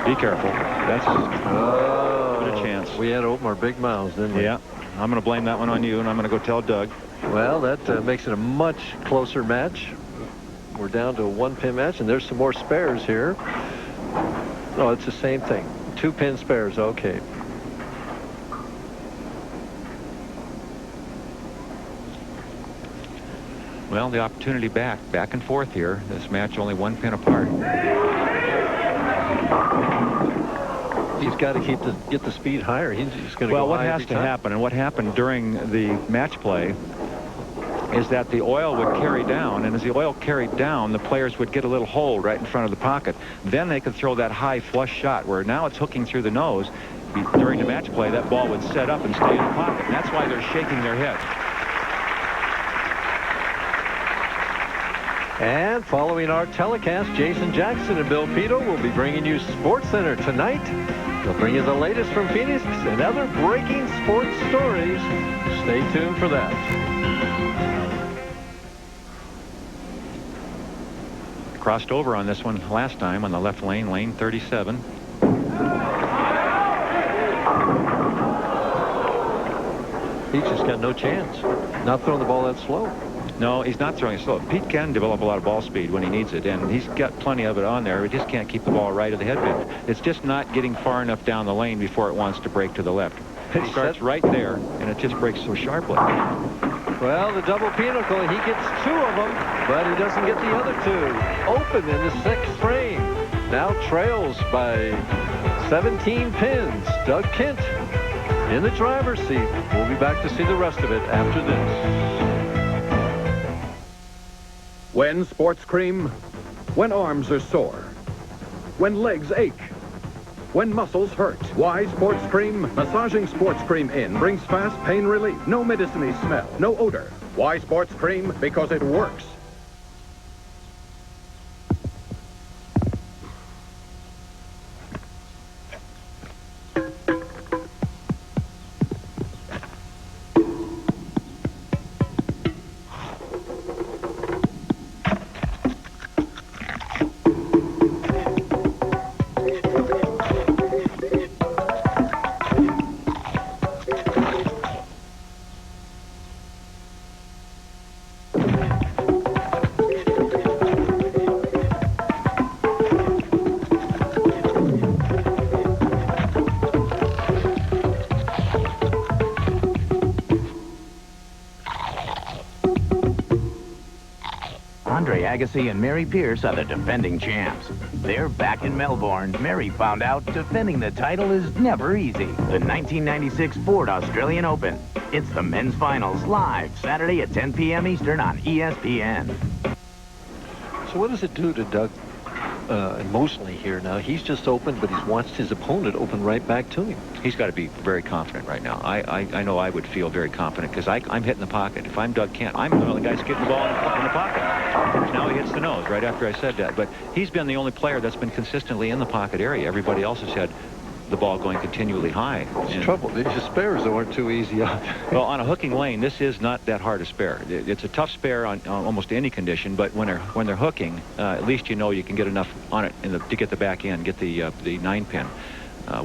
Be careful. That's a chance. We had to open our big mouths, didn't we? Yeah. I'm going to blame that one on you, and I'm going to go tell Doug. Well, that makes it a much closer match. We're down to a 1-pin match, and there's some more spares here. No, it's the same thing. 2-pin spares, okay. Well, the opportunity back and forth here. This match only 1 pin apart. He's got to get the speed higher. He's just going to go high. Well, what has to happen, and what happened during the match play, is that the oil would carry down, and as the oil carried down, the players would get a little hole right in front of the pocket. Then they could throw that high flush shot, where now it's hooking through the nose. During the match play, that ball would set up and stay in the pocket, and that's why they're shaking their head. And following our telecast, Jason Jackson and Bill Pito will be bringing you Sports Center tonight. They'll bring you the latest from Phoenix and other breaking sports stories. Stay tuned for that. Crossed over on this one last time on the left lane, lane 37. He's just got no chance. Not throwing the ball that slow. No, he's not throwing it slow. Pete can develop a lot of ball speed when he needs it, and he's got plenty of it on there. He just can't keep the ball right at the headband. It's just not getting far enough down the lane before it wants to break to the left. It starts right there, and it just breaks so sharply. Well, the double pinnacle, he gets 2 of them, but he doesn't get the other 2. Open in the 6th frame. Now trails by 17 pins. Doug Kent in the driver's seat. We'll be back to see the rest of it after this. When sports cream, when arms are sore, when legs ache, when muscles hurt. Why sports cream? Massaging sports cream in brings fast pain relief. No medicine-y smell, no odor. Why sports cream? Because it works. Agassi and Mary Pierce are the defending champs. They're back in Melbourne. Mary found out defending the title is never easy. The 1996 Ford Australian Open. It's the men's finals live Saturday at 10 p.m. Eastern on ESPN. So what does it do to Doug emotionally here now? He's just opened, but he's watched his opponent open right back to him. He's got to be very confident right now. I know I would feel very confident because I'm hitting the pocket. If I'm Doug Kent, I'm the only guy getting the ball in the pocket. Now he hits the nose right after I said that. But he's been the only player that's been consistently in the pocket area. Everybody else has had the ball going continually high. It's trouble. These spares aren't too easy out there. Well, on a hooking lane, this is not that hard a spare. It's a tough spare on almost any condition, but when they're hooking, at least you know you can get enough on it to get the back end, get the 9-pin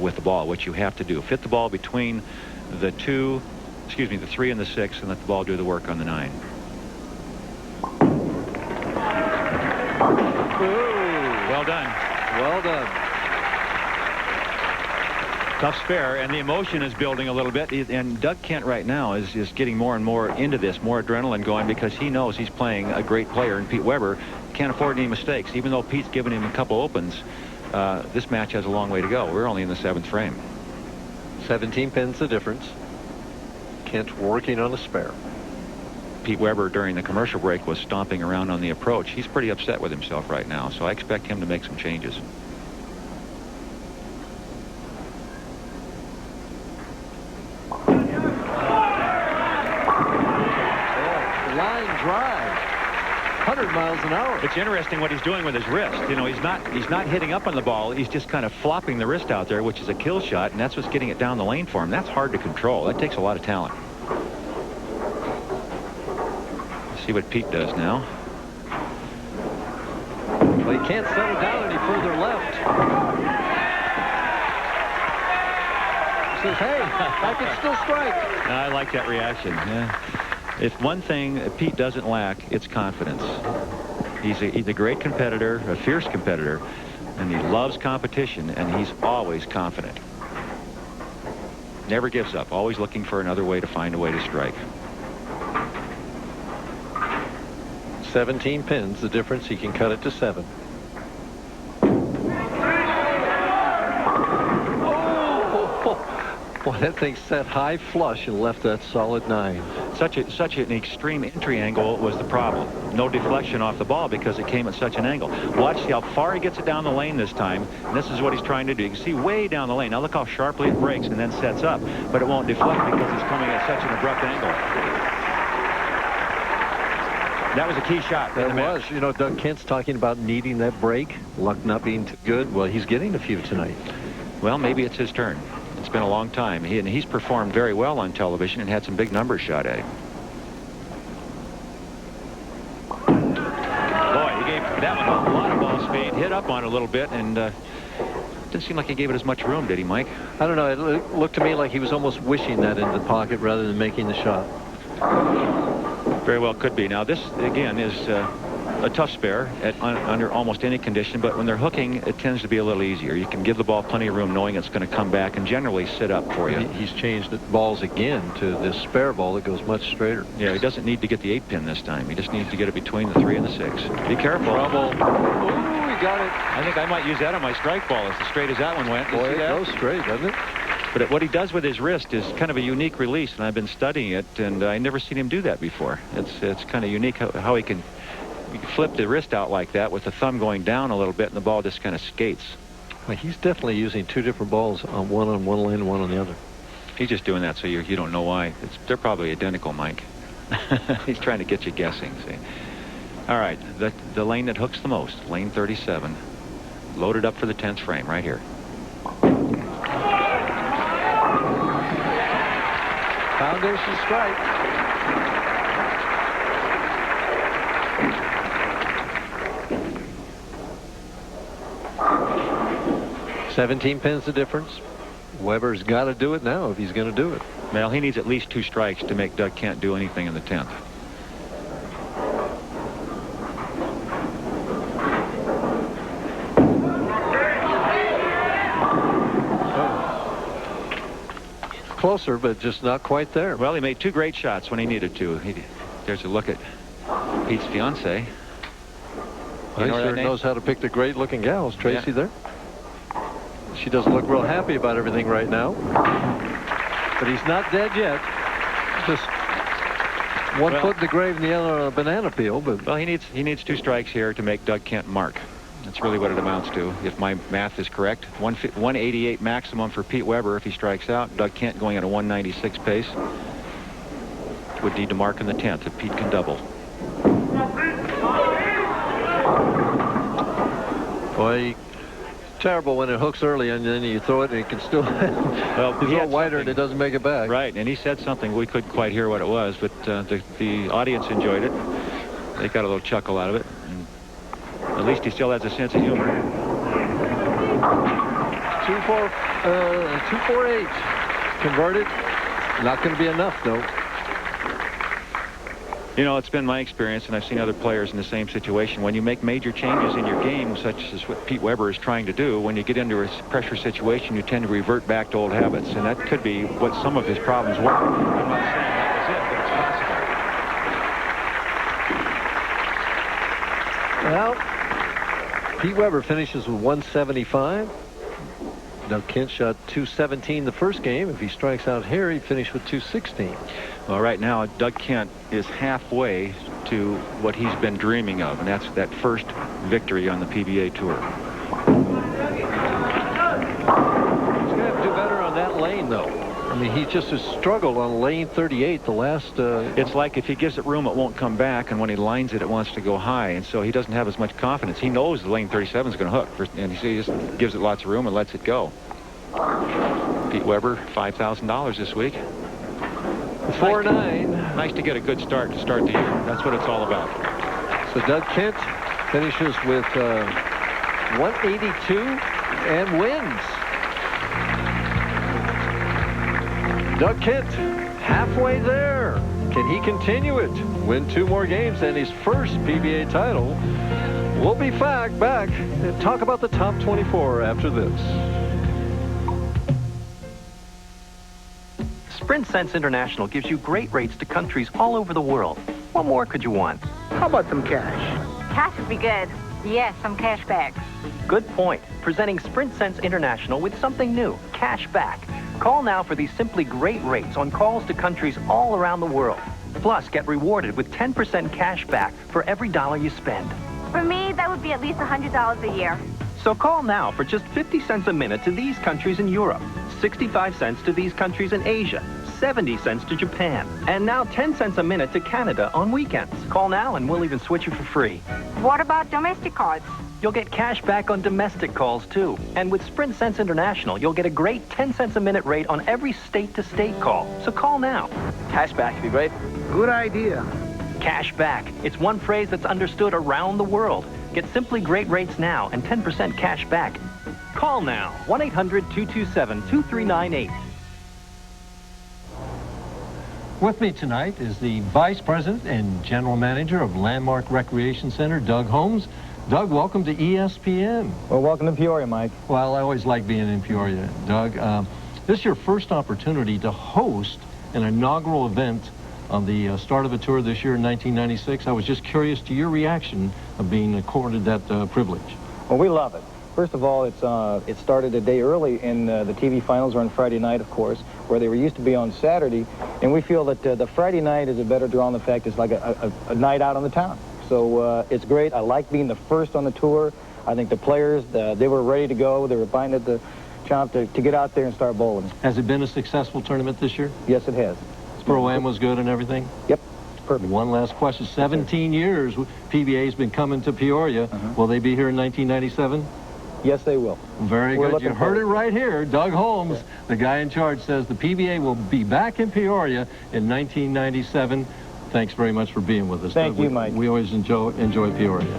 with the ball. What you have to do, fit the ball between the 3 and the 6, and let the ball do the work on the 9. Well done. Well done. Tough spare, and the emotion is building a little bit. And Doug Kent right now is getting more and more into this, more adrenaline going, because he knows he's playing a great player, and Pete Weber can't afford any mistakes. Even though Pete's given him a couple opens, this match has a long way to go. We're only in the 7th frame. 17 pins the difference. Kent working on a spare. Pete Weber during the commercial break was stomping around on the approach. He's pretty upset with himself right now, so I expect him to make some changes. Line drive, 100 miles an hour. It's interesting what he's doing with his wrist. You know, he's not hitting up on the ball. He's just kind of flopping the wrist out there, which is a kill shot, and that's what's getting it down the lane for him. That's hard to control. That takes a lot of talent. See what Pete does now. Well, he can't settle down any further left. He says, hey, I can still strike. I like that reaction. Yeah. If one thing Pete doesn't lack, it's confidence. He's a great competitor, a fierce competitor, and he loves competition, and he's always confident. Never gives up, always looking for another way to find a way to strike. 17 pins, the difference. He can cut it to 7. Boy, that thing set high flush and left that solid 9. Such an extreme entry angle was the problem. No deflection off the ball because it came at such an angle. Watch how far he gets it down the lane this time. And this is what he's trying to do. You can see way down the lane. Now look how sharply it breaks and then sets up. But it won't deflect because it's coming at such an abrupt angle. That was a key shot. That was. You know, Doug Kent's talking about needing that break. Luck not being too good. Well, he's getting a few tonight. Well, maybe it's his turn. It's been a long time. He's performed very well on television and had some big numbers shot at him. Boy, he gave that one a lot of ball speed. Hit up on it a little bit, and didn't seem like he gave it as much room, did he, Mike? I don't know. It looked to me like he was almost wishing that in the pocket rather than making the shot. Very well could be. Now this again is a tough spare under almost any condition, but when they're hooking, it tends to be a little easier. You can give the ball plenty of room knowing it's going to come back and generally sit up for you. He's changed the balls again to this spare ball that goes much straighter. Yeah, he doesn't need to get the 8-pin this time. He just needs to get it between the 3 and the 6. Be careful. Trouble. Ooh, he got it. I think I might use that on my strike ball as straight as that one went. Boy, it goes straight, doesn't it? But what he does with his wrist is kind of a unique release, and I've been studying it, and I never seen him do that before. It's kind of unique how he can flip the wrist out like that with the thumb going down a little bit, and the ball just kind of skates. Well, he's definitely using 2 different balls, one on one lane and one on the other. He's just doing that so you don't know why. They're probably identical, Mike. He's trying to get you guessing, see. All right, the lane that hooks the most, lane 37, loaded up for the 10th frame right here. Foundation strike. $17 pins the difference. Weber's got to do it now if he's going to do it. Well, he needs at least 2 strikes to make Doug Kent do anything in the 10th. Closer, but just not quite there. Well, he made 2 great shots when he needed to. There's a look at Pete's fiance. He sure knows how to pick the great-looking gals. Tracy there. She doesn't look real happy about everything right now. But he's not dead yet. Just one foot in the grave and the other on a banana peel. But well, he needs 2 strikes here to make Doug Kent mark. That's really what it amounts to, if my math is correct. 188 maximum for Pete Weber if he strikes out. Doug Kent going at a 196 pace would need to mark in the 10th if Pete can double. Boy, Terrible when it hooks early and then you throw it and it can still well, he's a little wider and it doesn't make it back. Right, and he said something. We couldn't quite hear what it was, but the audience enjoyed it. They got a little chuckle out of it. And at least he still has a sense of humor. 248 converted. Not going to be enough, though. You know, it's been my experience, and I've seen other players in the same situation. When you make major changes in your game, such as what Pete Weber is trying to do, when you get into a pressure situation, you tend to revert back to old habits, and that could be what some of his problems were. I'm not saying that was it, but it's possible. Well, Pete Weber finishes with 175. Doug Kent shot 217 the first game. If he strikes out here, he'd finish with 216. Well, right now, Doug Kent is halfway to what he's been dreaming of, and that's that first victory on the PBA Tour. He's going to have to do better on that lane, though. I mean, he just has struggled on lane 38 the last... It's like if he gives it room, it won't come back, and when he lines it, it wants to go high, and so he doesn't have as much confidence. He knows the lane 37 is going to hook, and he just gives it lots of room and lets it go. Pete Weber, $5,000 this week. 4-9. Nice to get a good start to start the year. That's what it's all about. So Doug Kent finishes with 182 and wins. Doug Kent halfway there. Can he continue it? Win 2 more games and his first PBA title. We'll be back and talk about the top 24 after this. Sprint Sense International gives you great rates to countries all over the world. What more could you want? How about some cash? Cash would be good. Yes, some cash back. Good point. Presenting Sprint Sense International with something new, cash back. Call now for these simply great rates on calls to countries all around the world. Plus, get rewarded with 10% cash back for every dollar you spend. For me, that would be at least $100 a year. So call now for just 50 cents a minute to these countries in Europe, 65 cents to these countries in Asia, 70 cents to Japan, and now 10 cents a minute to Canada on weekends. Call now and we'll even switch you for free. What about domestic calls? You'll get cash back on domestic calls, too. And with Sprint Sense International, you'll get a great 10 cents a minute rate on every state-to-state call. So call now. Cash back would be great. Good idea. Cash back. It's one phrase that's understood around the world. Get simply great rates now and 10% cash back. Call now. 1-800-227-2398. With me tonight is the Vice President and General Manager of Landmark Recreation Center, Doug Holmes. Doug, welcome to ESPN. Well, welcome to Peoria, Mike. Well, I always like being in Peoria, Doug. This is your first opportunity to host an inaugural event on the start of a tour this year in 1996. I was just curious to your reaction of being accorded that privilege. Well, we love it. First of all, it started a day early, and the TV finals are on Friday night, of course, where they were used to be on Saturday. And we feel that the Friday night is a better draw on the fact it's like a night out on the town. So it's great. I like being the first on the tour. I think the players, they were ready to go. They were biting at the chomp to get out there and start bowling. Has it been a successful tournament this year? Yes, it has. Pro-Am was good and everything? Yep. Perfect. One last question. 17 years PBA's been coming to Peoria. Will they be here in 1997? Yes, they will. Very good. You heard it right here. Doug Holmes, the guy in charge, says the PBA will be back in Peoria in 1997. Thanks very much for being with us. Thank you, Mike. We always enjoy Peoria.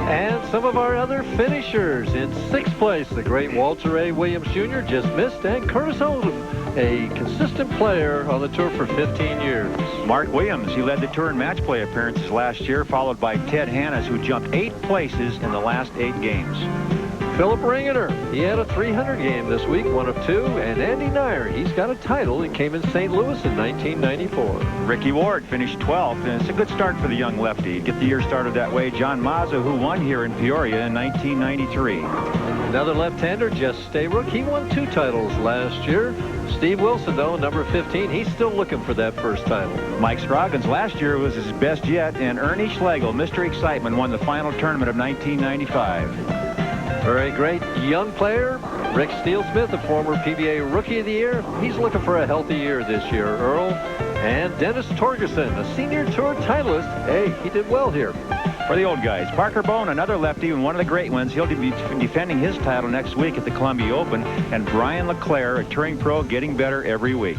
And some of our other finishers. In 6th place, the great Walter A. Williams Jr. just missed, and Curtis Oldham, a consistent player on the tour for 15 years. Mark Williams, he led the tour in match play appearances last year, followed by Ted Hannes, who jumped 8 places in the last 8 games. Philip Ringener, he had a 300 game this week, 1 of 2. And Andy Nyer, he's got a title. He came in St. Louis in 1994. Ricky Ward finished 12th, and it's a good start for the young lefty. Get the year started that way. John Mazza, who won here in Peoria in 1993. Another left-hander, Jess Staybrook. He won 2 titles last year. Steve Wilson, though, number 15, he's still looking for that first title. Mike Scroggins last year was his best yet, and Ernie Schlegel, Mr. Excitement, won the final tournament of 1995. Very great young player, Rick Steele-Smith, a former PBA Rookie of the Year. He's looking for a healthy year this year, Earl. And Dennis Torgerson, a senior tour titleist. Hey, he did well here. For the old guys, Parker Bone, another lefty and one of the great ones. He'll be defending his title next week at the Columbia Open. And Brian LeClaire, a touring pro, getting better every week.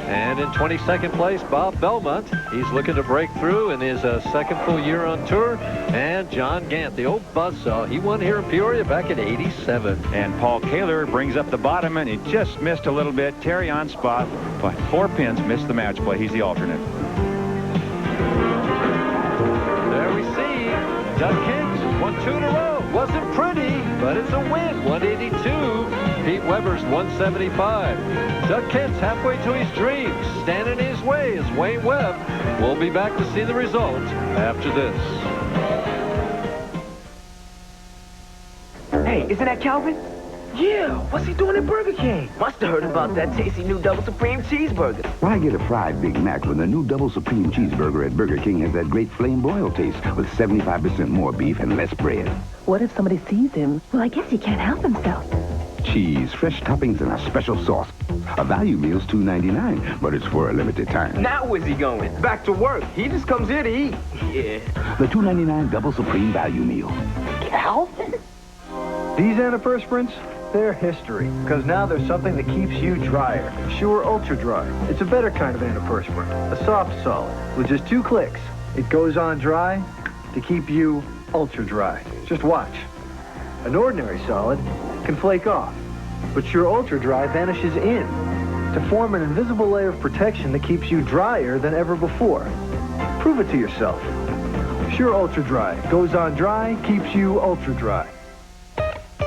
And in 22nd place, Bob Belmont. He's looking to break through in his second full year on tour. And John Gant, the old buzzsaw. He won here in Peoria back in '87. And Paul Kaler brings up the bottom, and he just missed a little bit. Terry on spot, but 4 pins, missed the match play. He's the alternate. There we see Doug Kintz, 1-2 in a row. Wasn't pretty, but it's a win. 182. Pete Weber's 175. Doug Kintz halfway to his dreams. Standing in his way is Wayne Webb. We'll be back to see the result after this. Hey, isn't that Calvin? Yeah, what's he doing at Burger King? Must have heard about that tasty new Double Supreme Cheeseburger. Why get a fried Big Mac when the new Double Supreme Cheeseburger at Burger King has that great flame broiled taste with 75% more beef and less bread? What if somebody sees him? Well, I guess he can't help himself. Cheese, fresh toppings, and a special sauce. A value meal's $2.99, but it's for a limited time. Now where's he going? Back to work. He just comes here to eat. Yeah. The $2.99 Double Supreme Value Meal. Calvin? These antiperspirants, they're history, because now there's something that keeps you drier. Sure Ultra Dry. It's a better kind of antiperspirant, a soft solid. With just 2 clicks, it goes on dry to keep you ultra dry. Just watch. An ordinary solid can flake off, but Sure Ultra Dry vanishes in to form an invisible layer of protection that keeps you drier than ever before. Prove it to yourself. Sure Ultra Dry goes on dry, keeps you ultra dry.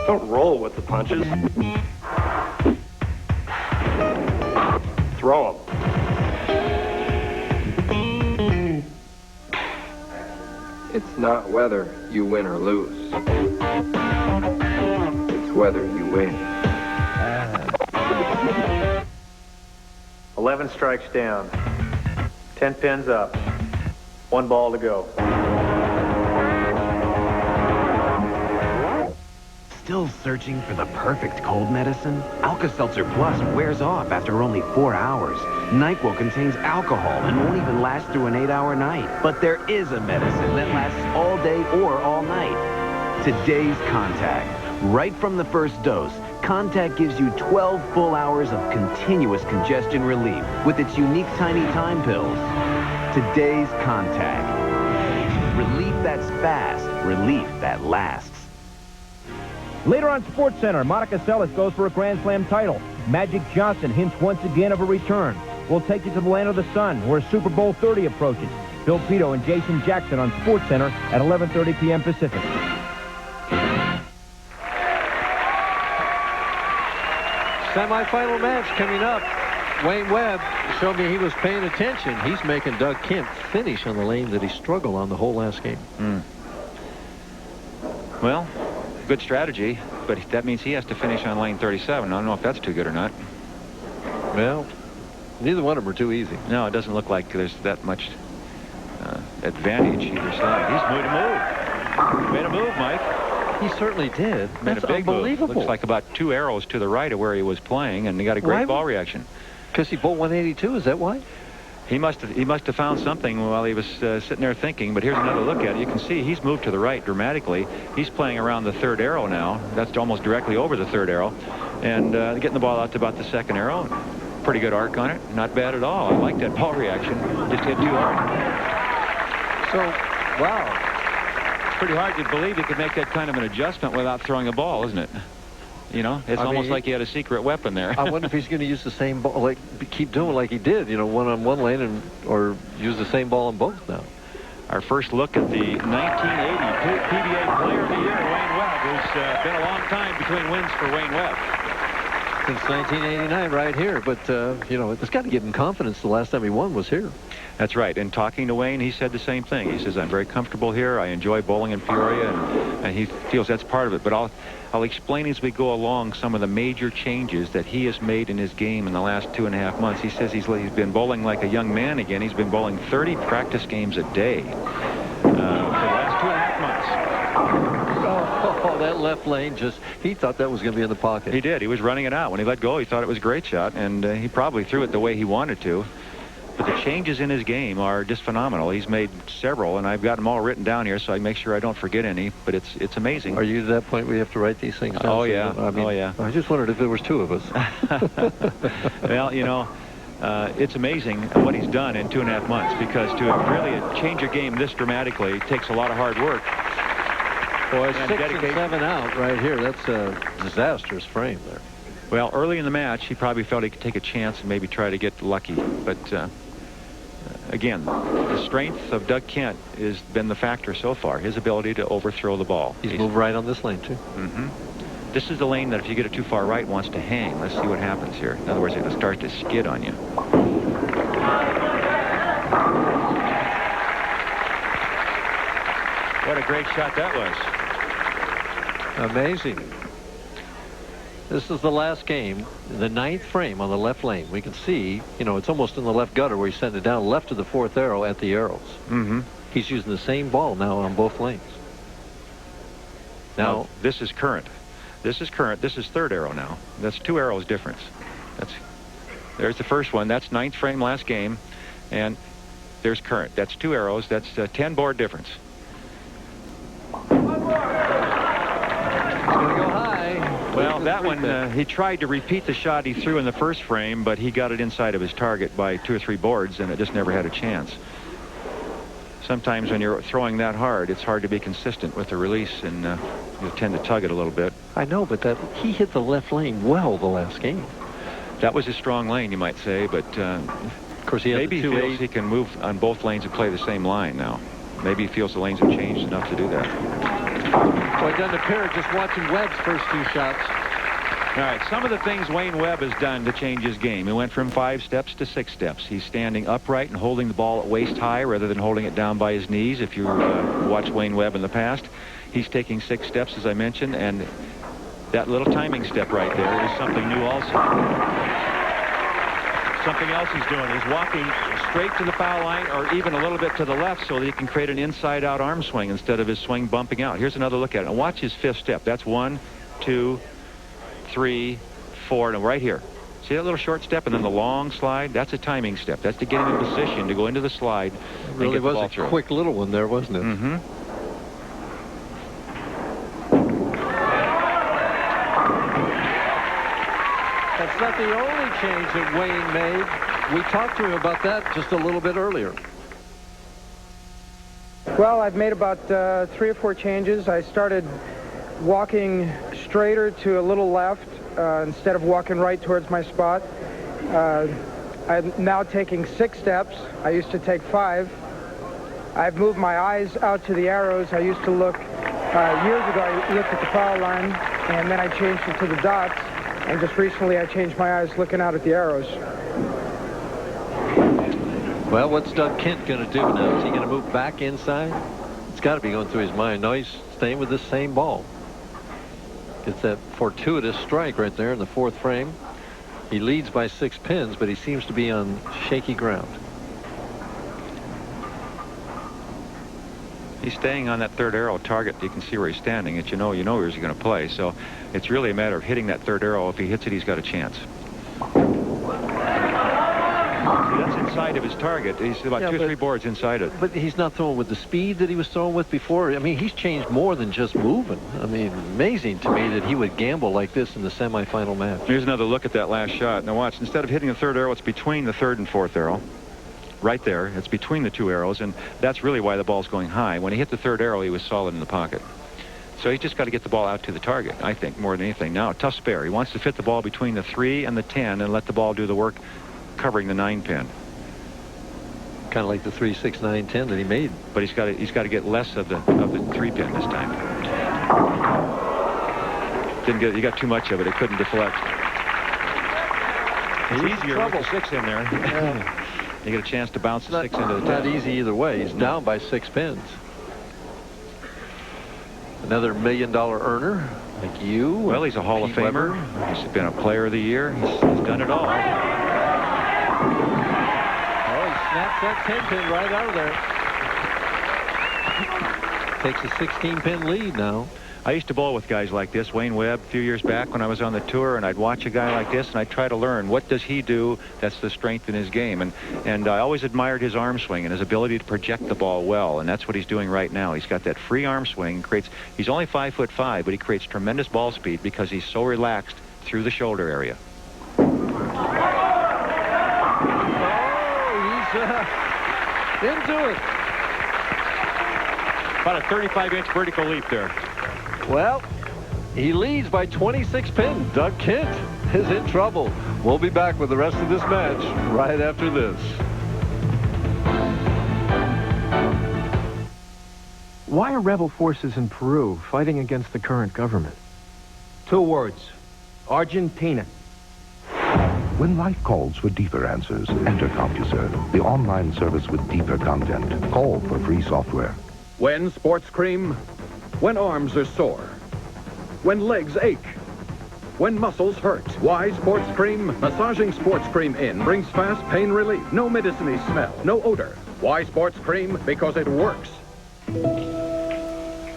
Don't roll with the punches. Throw them. It's not whether you win or lose. It's whether you win. 11 strikes down. 10 pins up. 1 ball to go. Still searching for the perfect cold medicine? Alka-Seltzer Plus wears off after only 4 hours. NyQuil contains alcohol and won't even last through an 8-hour night. But there is a medicine that lasts all day or all night. Today's Contact. Right from the first dose, Contact gives you 12 full hours of continuous congestion relief with its unique tiny time pills. Today's Contact. Relief that's fast, relief that lasts. Later on SportsCenter, Monica Seles goes for a Grand Slam title. Magic Johnson hints once again of a return. We'll take you to the land of the sun, where Super Bowl 30 approaches. Bill Pito and Jason Jackson on SportsCenter at 11:30 p.m. Pacific. Semifinal match coming up. Wayne Webb showed me he was paying attention. He's making Doug Kemp finish on the lane that he struggled on the whole last game. Well, good strategy, but that means he has to finish on lane 37. I don't know if that's too good or not. Well, neither one of them are too easy. No, it doesn't look like there's that much advantage either side. He's made a move, Mike. He certainly did. Made That's a big unbelievable. move. Looks like about 2 arrows to the right of where he was playing, and he got a great ball reaction. Because he bowled 182, is that why? He must have found something while he was sitting there thinking, but here's another look at it. You can see he's moved to the right dramatically. He's playing around the 3rd arrow now. That's almost directly over the 3rd arrow. And getting the ball out to about the 2nd arrow. Pretty good arc on it. Not bad at all. I like that ball reaction. Just hit too hard. So, wow. Pretty hard to believe he could make that kind of an adjustment without throwing a ball, isn't it? You know, it's almost like he had a secret weapon there. I wonder if he's going to use the same ball, like keep doing like he did, you know, one on one lane, or use the same ball on both now. Our first look at the 1980 PBA Player of the Year, Wayne Webb. It's been a long time between wins for Wayne Webb. Since 1989 right here, but, you know, it's got to give him confidence. The last time he won was here. That's right. And talking to Wayne, he said the same thing. He says, I'm very comfortable here. I enjoy bowling in Peoria, and he feels that's part of it. But I'll explain as we go along some of the major changes that he has made in his game in the last 2.5 months. He says he's been bowling like a young man again. He's been bowling 30 practice games a day for the last 2.5 months. Oh, that left lane he thought that was going to be in the pocket. He did. He was running it out. When he let go, he thought it was a great shot, and he probably threw it the way he wanted to. But the changes in his game are just phenomenal. He's made several, and I've got them all written down here, so I make sure I don't forget any. But it's amazing. Are you to that point where you have to write these things down? Oh, yeah. I mean, oh, yeah. I just wondered if there was two of us. Well, you know, it's amazing what he's done in 2.5 months, because to really change your game this dramatically takes a lot of hard work. Boy, 6 and 7 out right here. That's a disastrous frame there. Well, early in the match, he probably felt he could take a chance and maybe try to get lucky. But again, the strength of Doug Kent has been the factor so far, his ability to overthrow the ball. He's moved right on this lane, too. Mm-hmm. This is the lane that if you get it too far right, wants to hang. Let's see what happens here. In other words, it'll start to skid on you. What a great shot that was. Amazing. This is the last game, the 9th frame on the left lane. We can see, you know, it's almost in the left gutter where he's sending it down left of the 4th arrow at the arrows. Mm-hmm. He's using the same ball now on both lanes. Now, this is current. This is current. This is 3rd arrow now. That's 2 arrows difference. There's the first one. That's 9th frame last game. And there's current. That's 2 arrows. That's 10 board difference. Well, that one, he tried to repeat the shot he threw in the first frame, but he got it inside of his target by 2 or 3 boards, and it just never had a chance. Sometimes when you're throwing that hard, it's hard to be consistent with the release, and you tend to tug it a little bit. I know, but he hit the left lane well the last game. That was his strong lane, you might say, but of course he maybe he feels he can move on both lanes and play the same line now. Maybe he feels the lanes have changed enough to do that. Well, it doesn't appear, just watching Webb's first 2 shots. All right, some of the things Wayne Webb has done to change his game. He went from 5 steps to 6 steps. He's standing upright and holding the ball at waist high rather than holding it down by his knees. If you watch Wayne Webb in the past, he's taking 6 steps, as I mentioned, and that little timing step right there is something new also. Something else he's doing is walking straight to the foul line or even a little bit to the left so that he can create an inside-out arm swing instead of his swing bumping out. Here's another look at it. And watch his 5th step. That's 1, 2, 3, 4, and right here. See that little short step and then the long slide? That's a timing step. That's to get him in position to go into the slide and really get the ball was a through. Quick little one there, wasn't it? Mm-hmm. That's not the only change that Wayne made. We talked to him about that just a little bit earlier. Well, I've made about 3 or 4 changes. I started walking straighter to a little left instead of walking right towards my spot. I'm now taking 6 steps. I used to take 5. I've moved my eyes out to the arrows. I used to look, years ago, I looked at the foul line, and then I changed it to the dots. And just recently, I changed my eyes looking out at the arrows. Well, what's Doug Kent going to do now? Is he going to move back inside? It's got to be going through his mind. No, he's staying with the same ball. Gets that fortuitous strike right there in the 4th frame. He leads by 6 pins, but he seems to be on shaky ground. He's staying on that 3rd arrow target. You can see where he's standing. That you know where he's going to play. So it's really a matter of hitting that 3rd arrow. If he hits it, he's got a chance. See, that's inside of his target. He's about 2 or 3 boards inside it. But he's not throwing with the speed that he was throwing with before. I mean, he's changed more than just moving. I mean, amazing to me that he would gamble like this in the semifinal match. Here's another look at that last shot. Now watch. Instead of hitting the 3rd arrow, it's between the 3rd and 4th arrow. Right there. It's between the 2 arrows, and that's really why the ball's going high. When he hit the 3rd arrow, he was solid in the pocket. So he's just got to get the ball out to the target, I think, more than anything. Now, tough spare. He wants to fit the ball between the 3 and the 10 and let the ball do the work covering the 9 pin. Kind of like the 3, 6, 9, 10 that he made. But he's got to get less of the 3 pin this time. He got too much of it. It couldn't deflect. It's easier with the 6 in there. Yeah. You get a chance to bounce the 6 into the 10. Not easy either way. He's down by 6 pins. Another $1 million earner like you. Well, he's a Hall of Famer. He's been a Player of the Year. He's done it all. Oh, he snaps that 10 pin right out of there. Takes a 16 pin lead now. I used to bowl with guys like this, Wayne Webb, a few years back when I was on the tour, and I'd watch a guy like this, and I'd try to learn what does he do that's the strength in his game. And I always admired his arm swing and his ability to project the ball well, and that's what he's doing right now. He's got that free arm swing. He's only 5'5", but he creates tremendous ball speed because he's so relaxed through the shoulder area. Into it. About a 35-inch vertical leap there. Well, he leads by 26 pins. Doug Kent is in trouble. We'll be back with the rest of this match right after this. Why are rebel forces in Peru fighting against the current government? 2 words. Argentina. When life calls for deeper answers, enter CompuServe, the online service with deeper content. Call for free software. When sports cream, when arms are sore, when legs ache, when muscles hurt. Why sports cream? Massaging sports cream in brings fast pain relief. No medicine-y smell, no odor. Why sports cream? Because it works.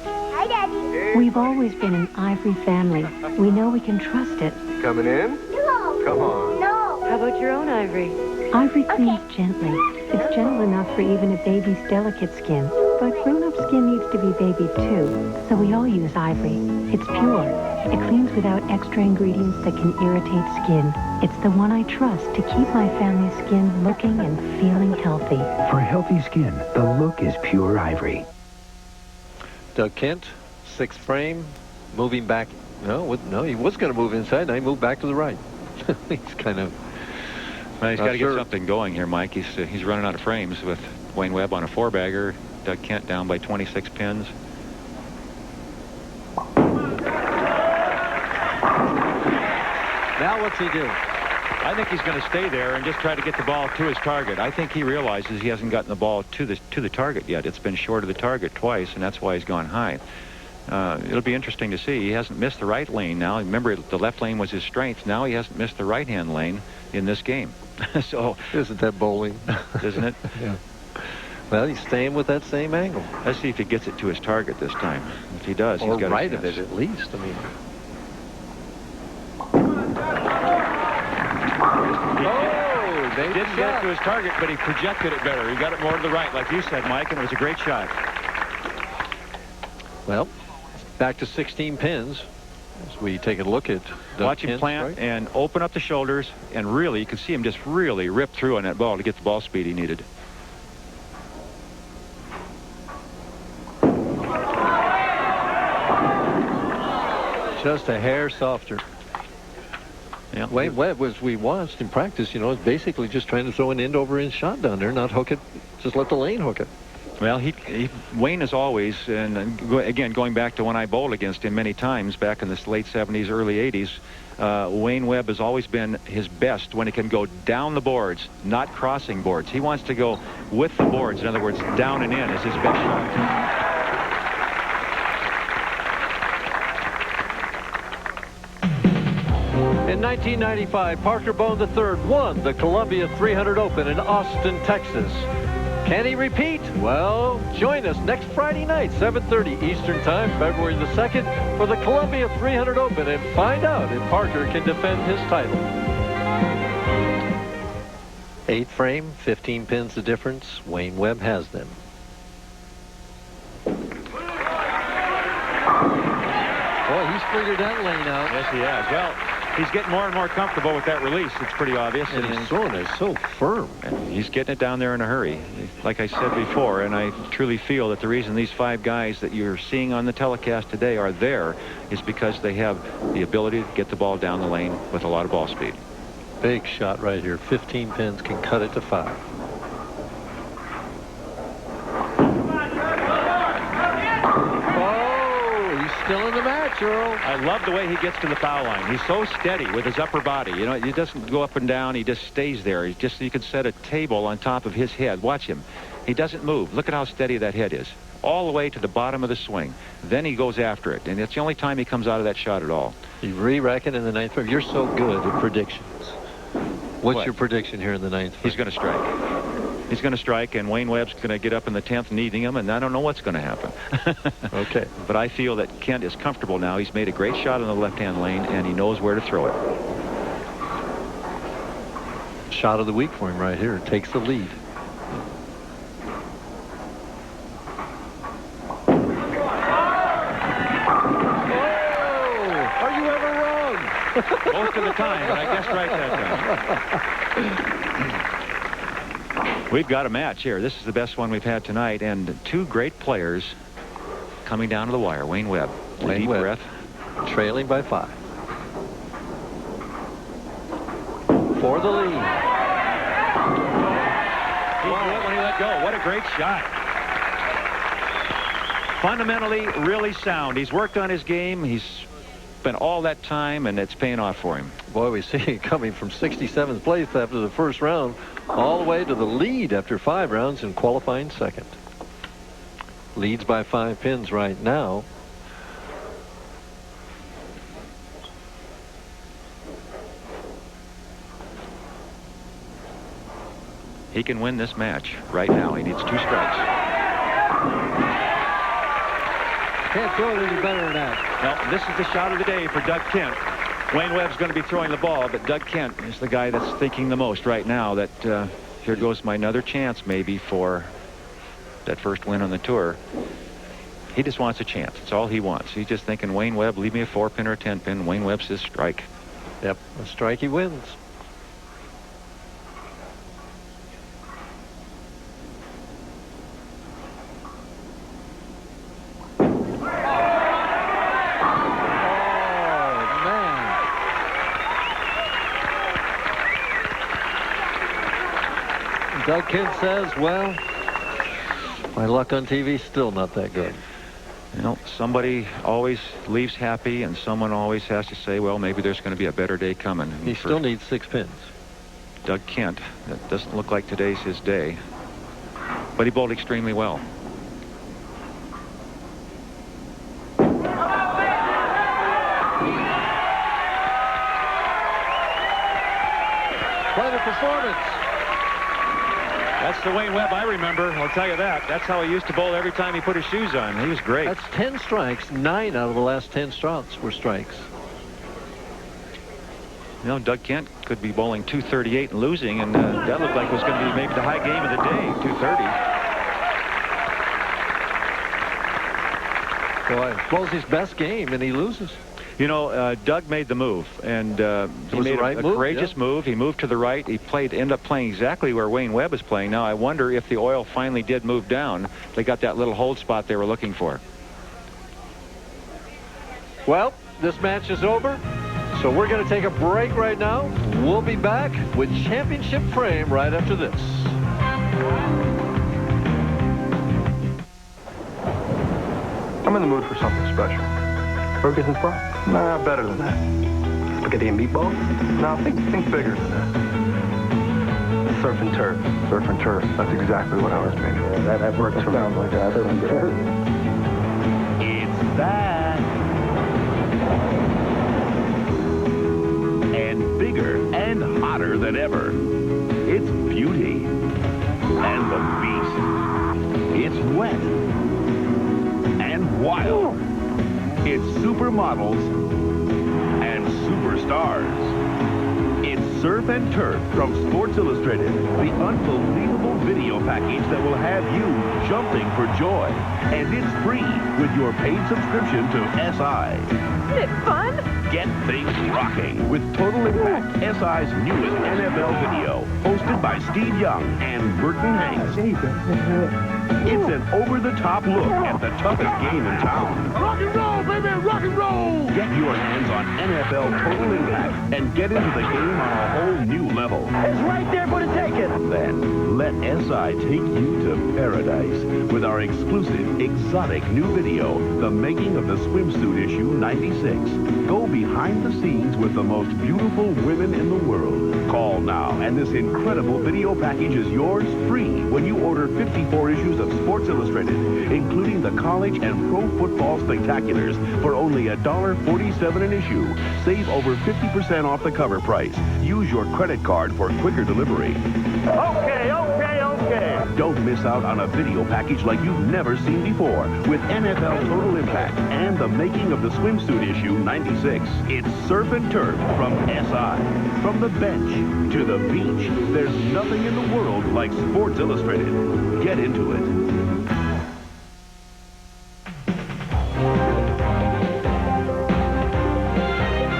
Hi, Daddy. We've always been an Ivory family. We know we can trust it. Coming in? No. Come on. No. How about your own Ivory? Ivory cleans gently. It's gentle enough for even a baby's delicate skin. But grown-up skin needs to be baby too. So we all use Ivory. It's pure. It cleans without extra ingredients that can irritate skin. It's the one I trust to keep my family's skin looking and feeling healthy. For healthy skin, the look is pure Ivory. Doug Kent, 6th frame, moving back. No, he was going to move inside. Now he moved back to the right. He's kind of... Well, he's got to get something going here, Mike. He's running out of frames with Wayne Webb on a 4-bagger. Doug Kent down by 26 pins. Now what's he do? I think he's going to stay there and just try to get the ball to his target. I think he realizes he hasn't gotten the ball to the target yet. It's been short of the target twice, and that's why he's gone high. It'll be interesting to see. He hasn't missed the right lane now. Remember, the left lane was his strength. Now he hasn't missed the right-hand lane in this game. So isn't that bowling? Isn't it? Yeah. Well, he's staying with that same angle. Let's see if he gets it to his target this time. If he does, or he's got right of it at least. I mean, he didn't get it to his target, but he projected it better. He got it more to the right, like you said, Mike, and it was a great shot. Well, back to 16 pins as we take a look at Doug Watch him Kent, plant right? and open up the shoulders, and really, you can see him just really rip through on that ball to get the ball speed he needed. Just a hair softer. Yeah. Wayne Webb, as we watched in practice, is basically just trying to throw an end-over-end shot down there, not hook it, just let the lane hook it. Well, Wayne is always, and again, going back to when I bowled against him many times back in the late 70s, early 80s, Wayne Webb has always been his best when he can go down the boards, not crossing boards. He wants to go with the boards. In other words, down and in is his best shot. In 1995, Parker Bone III won the Columbia 300 Open in Austin, Texas. Can he repeat? Well, join us next Friday night, 7:30 Eastern Time, February the 2nd, for the Columbia 300 Open, and find out if Parker can defend his title. 8th frame, 15 pins the difference. Wayne Webb has them. Boy, he's figured that lane out. Yes, he has. Well, he's getting more and more comfortable with that release. It's pretty obvious. And his throwing is so firm. And he's getting it down there in a hurry. Like I said before, and I truly feel that the reason these 5 guys that you're seeing on the telecast today are there is because they have the ability to get the ball down the lane with a lot of ball speed. Big shot right here. 15 pins can cut it to 5. Still in the match, Earl. I love the way he gets to the foul line. He's so steady with his upper body. He doesn't go up and down. He just stays there. You can set a table on top of his head. Watch him. He doesn't move. Look at how steady that head is. All the way to the bottom of the swing. Then he goes after it. And it's the only time he comes out of that shot at all. You re-reckon in the 9th frame. You're so good at predictions. What's What? your prediction here in the 9th frame? He's going to strike. He's going to strike, and Wayne Webb's going to get up in the 10th needing him, and I don't know what's going to happen. Okay. But I feel that Kent is comfortable now. He's made a great shot in the left-hand lane, and he knows where to throw it. Shot of the week for him right here. Takes the lead. Are you ever wrong? Most of the time, but I guessed right that time. We've got a match here. This is the best one we've had tonight, and two great players coming down to the wire. Wayne Webb. Deep breath. Trailing by 5. For the lead. He blew it when he let go. What a great shot. Fundamentally, really sound. He's worked on his game. He's spent all that time, and it's paying off for him. Boy, we see him coming from 67th place after the first round all the way to the lead after 5 rounds and qualifying second. Leads by 5 pins right now. He can win this match right now. He needs 2 strikes. Can't throw it any better than that. Well, this is the shot of the day for Doug Kent. Wayne Webb's going to be throwing the ball, but Doug Kent is the guy that's thinking the most right now that here goes my another chance maybe for that first win on the tour. He just wants a chance. That's all he wants. He's just thinking, Wayne Webb, leave me a 4-pin or a 10-pin. Wayne Webb's his strike. Yep, a strike he wins. Doug Kent says, well, my luck on TV is still not that good. You know, somebody always leaves happy, and someone always has to say, well, maybe there's going to be a better day coming. And he still needs 6 pins. Doug Kent, that doesn't look like today's his day, but he bowled extremely well. Quite a performance. That's the Wayne Webb I remember. I'll tell you that. That's how he used to bowl every time he put his shoes on. He was great. That's 10 strikes. 9 out of the last 10 starts were strikes. You know, Doug Kent could be bowling 238 and losing, and that looked like it was going to be maybe the high game of the day, 230. Boy, bowls his best game, and he loses. You know, Doug made the move, and he made a courageous move. He moved to the right. He ended up playing exactly where Wayne Webb was playing. Now, I wonder if the oil finally did move down. They got that little hold spot they were looking for. Well, this match is over, so we're going to take a break right now. We'll be back with Championship Frame right after this. I'm in the mood for something special. Burgers and fries? Nah, better than that. Spaghetti and meatballs? No, think bigger than that. Surf and turf. Surf and turf. That's exactly what I was thinking. Yeah, that works for me. Sounds like that. It's back. And bigger and hotter than ever. It's Beauty. And the Beast. It's wet. And wild. It's supermodels and superstars. It's Surf and Turf from Sports Illustrated, the unbelievable video package that will have you jumping for joy. And it's free with your paid subscription to SI. Isn't it fun? Get things rocking with Total Impact, SI's newest NFL video, hosted by Steve Young and Burton Hanks. It's an over-the-top look at the toughest game in town. Rock and roll, baby, rock and roll! Get your hands on NFL Total Impact and get into the game on a whole new level. It's right there for the taking. Then, let SI take you to paradise with our exclusive, exotic new video, The Making of the Swimsuit Issue 96. Go behind the scenes with the most beautiful women in the world. Call now, and this incredible video package is yours free when you order 54 issues of Sports Illustrated, including the college and pro football spectaculars for only $1.47 an issue. Save over 50% off the cover price. Use your credit card for quicker delivery. Okay. game. Don't miss out on a video package like you've never seen before with NFL Total Impact and the making of the swimsuit issue 96. It's Surf and Turf from SI. From the bench to the beach, there's nothing in the world like Sports Illustrated. Get into it.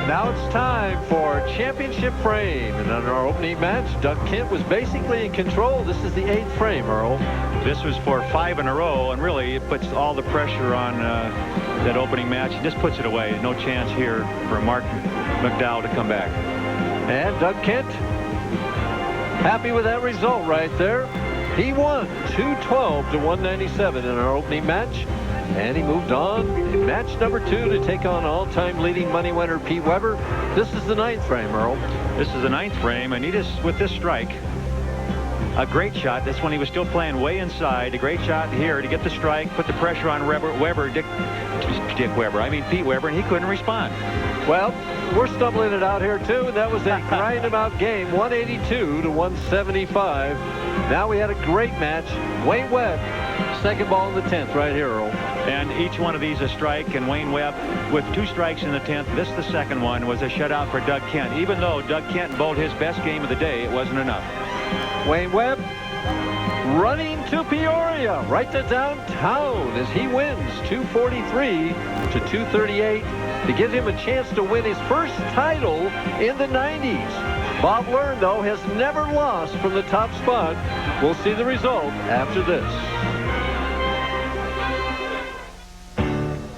Now it's time for championship frame. And on our opening match, Doug Kent was basically in control. This is the 8th frame, Earl. This was for 5 in a row, and really it puts all the pressure on that opening match. It just puts it away. No chance here for Marc McDowell to come back. And Doug Kent, happy with that result right there. He won 212 to 197 in our opening match. And he moved on in match number 2 to take on all-time leading money winner Pete Weber. This is the 9th frame, Earl. This is the 9th frame, and he just, with this strike, a great shot. That's when he was still playing way inside. A great shot here to get the strike, put the pressure on Pete Weber, and he couldn't respond. Well, we're stumbling it out here, too. That was a grind-em-out game, 182 to 175. Now we had a great match. Wayne Webb, second ball in the 10th right here, Earl. And each one of these a strike, and Wayne Webb with 2 strikes in the 10th. This, the second one, was a shutout for Doug Kent. Even though Doug Kent bowled his best game of the day, it wasn't enough. Wayne Webb running to Peoria, right to downtown as he wins 243 to 238 to give him a chance to win his first title in the 90s. Bob Learn, though, has never lost from the top spot. We'll see the result after this.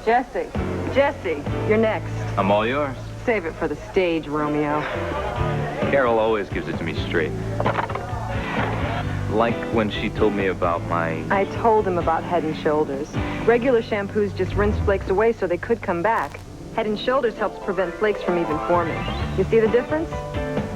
Jesse, you're next. I'm all yours. Save it for the stage, Romeo. Carol always gives it to me straight. Like when she told me about my... I told him about Head & Shoulders. Regular shampoos just rinse flakes away so they could come back. Head & Shoulders helps prevent flakes from even forming. You see the difference?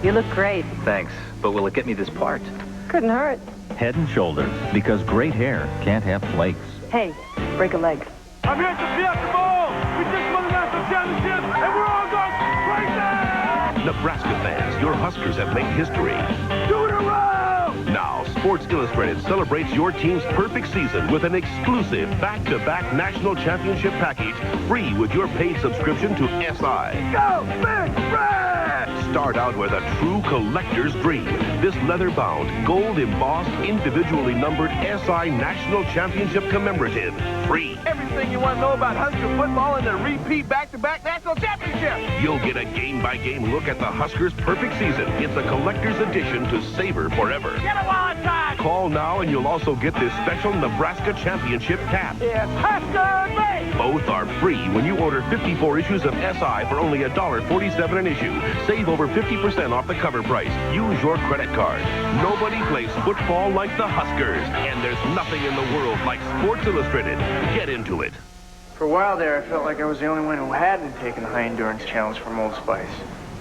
You look great. Thanks, but will it get me this part? Couldn't hurt. Head & Shoulders, because great hair can't have flakes. Hey, break a leg. I'm here to be at the ball. We just won the national championship, and we're all going crazy! Nebraska fans, your Huskers have made history. 2 in a row! Now, Sports Illustrated celebrates your team's perfect season with an exclusive back-to-back national championship package free with your paid subscription to SI. Go Big Red! Start out with a true collector's dream. This leather-bound, gold-embossed, individually numbered SI National Championship commemorative. Free. Everything you want to know about Husker football and the repeat back-to-back national championship. You'll get a game-by-game look at the Huskers' perfect season. It's a collector's edition to savor forever. Get a wallet time! Call now and you'll also get this special Nebraska Championship cap. It's Husker Base! Both are free when you order 54 issues of SI for only $1.47 an issue. Save over 50% off the cover price. Use your credit card. Nobody plays football like the Huskers, and there's nothing in the world like Sports Illustrated. Get into it. For a while there, I felt like I was the only one who hadn't taken the high endurance challenge from Old Spice.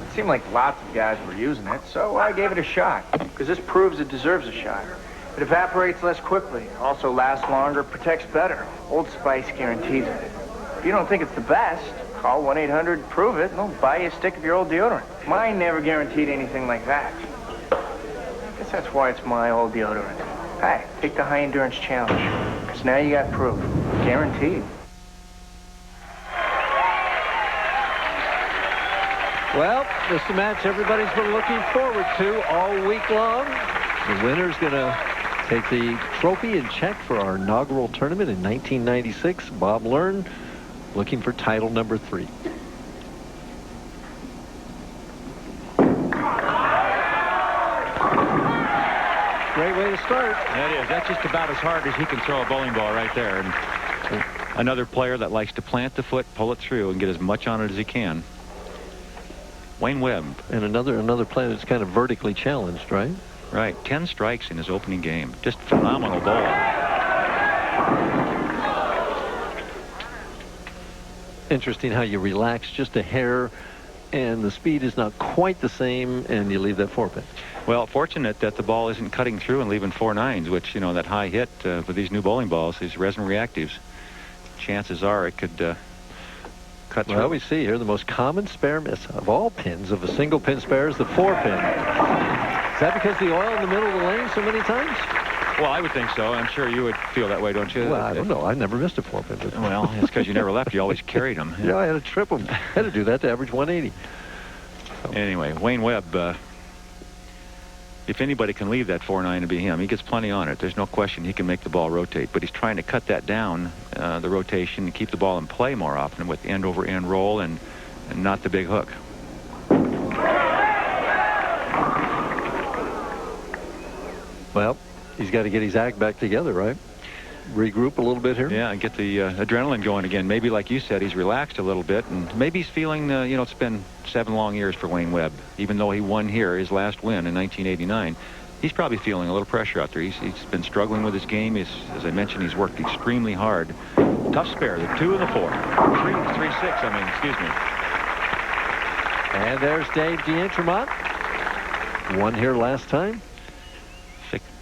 It seemed like lots of guys were using it, so I gave it a shot. Because this proves it deserves a shot. It evaporates less quickly, also lasts longer, protects better. Old Spice guarantees it. If you don't think it's the best, call 1-800-PROVE-IT, and they'll buy you a stick of your old deodorant. Mine never guaranteed anything like that. I guess that's why it's my old deodorant. Hey, take the high endurance challenge, because now you got proof. Guaranteed. Well, this is a match everybody's been looking forward to all week long. The winner's going to take the trophy and check for our inaugural tournament in 1996. Bob Learn looking for title number 3. Great way to start. That is. That's just about as hard as he can throw a bowling ball right there. And another player that likes to plant the foot, pull it through, and get as much on it as he can. Wayne Webb. And another player that's kind of vertically challenged, right? Right. 10 strikes in his opening game. Just phenomenal ball. Interesting how you relax just a hair, and the speed is not quite the same, and you leave that 4-pin. Well, fortunate that the ball isn't cutting through and leaving 4 nines, which, you know, that high hit with these new bowling balls, these resin reactives, chances are it could cut through. Well, we see here the most common spare miss of all pins of a single pin spare is the 4-pin. Is that because the oil in the middle of the lane so many times? Well, I would think so. I'm sure you would feel that way, don't you? Well, I don't know. I never missed a 4-pin. Well, it's because you never left. You always carried them. Yeah, I had to trip them. I had to do that to average 180. So. Anyway, Wayne Webb, if anybody can leave that 4-9 and be him, he gets plenty on it. There's no question he can make the ball rotate. But he's trying to cut that down, the rotation, and keep the ball in play more often with end-over-end roll and not the big hook. Well, he's got to get his act back together, right? Regroup a little bit here. Yeah, and get the adrenaline going again. Maybe, like you said, he's relaxed a little bit, and maybe he's feeling, you know, it's been 7 long years for Wayne Webb. Even though he won here, his last win in 1989, he's probably feeling a little pressure out there. He's been struggling with his game. As I mentioned, he's worked extremely hard. Tough spare, the 2 and the 4. 3-6, I mean, excuse me. And there's Dave D'Entremont. Won here last time.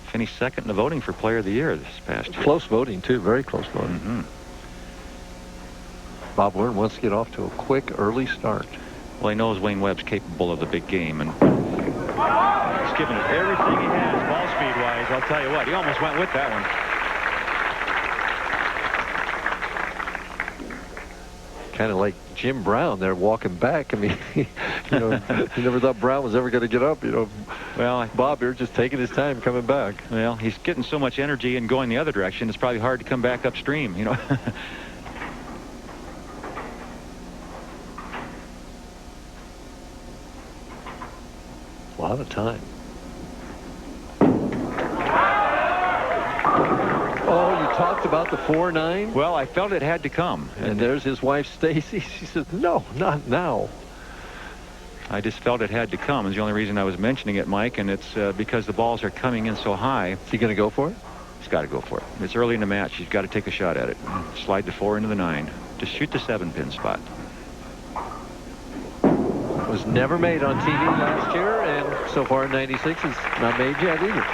Finished second in the voting for Player of the Year this past year. Close voting, too. Very close voting. Mm-hmm. Bob Learn wants to get off to a quick, early start. Well, he knows Wayne Webb's capable of the big game, and he's given it everything he has, ball speed-wise. I'll tell you what, he almost went with that one. Kind of like Jim Brown there walking back. I mean, you know, he never thought Brown was ever going to get up, you know. Well, Bob here just taking his time coming back. Well, he's getting so much energy and going the other direction, it's probably hard to come back upstream, you know. A lot of time. Oh, you talked about the 4-9? Well, I felt it had to come. And there's his wife, Stacy. She says, no, not now. I just felt it had to come. Is the only reason I was mentioning it, Mike, and it's because the balls are coming in so high. Is he going to go for it? He's got to go for it. It's early in the match. He's got to take a shot at it. Slide the 4 into the 9. Just shoot the 7-pin spot. Was never made on TV last year, and so far in '96 is not made yet either.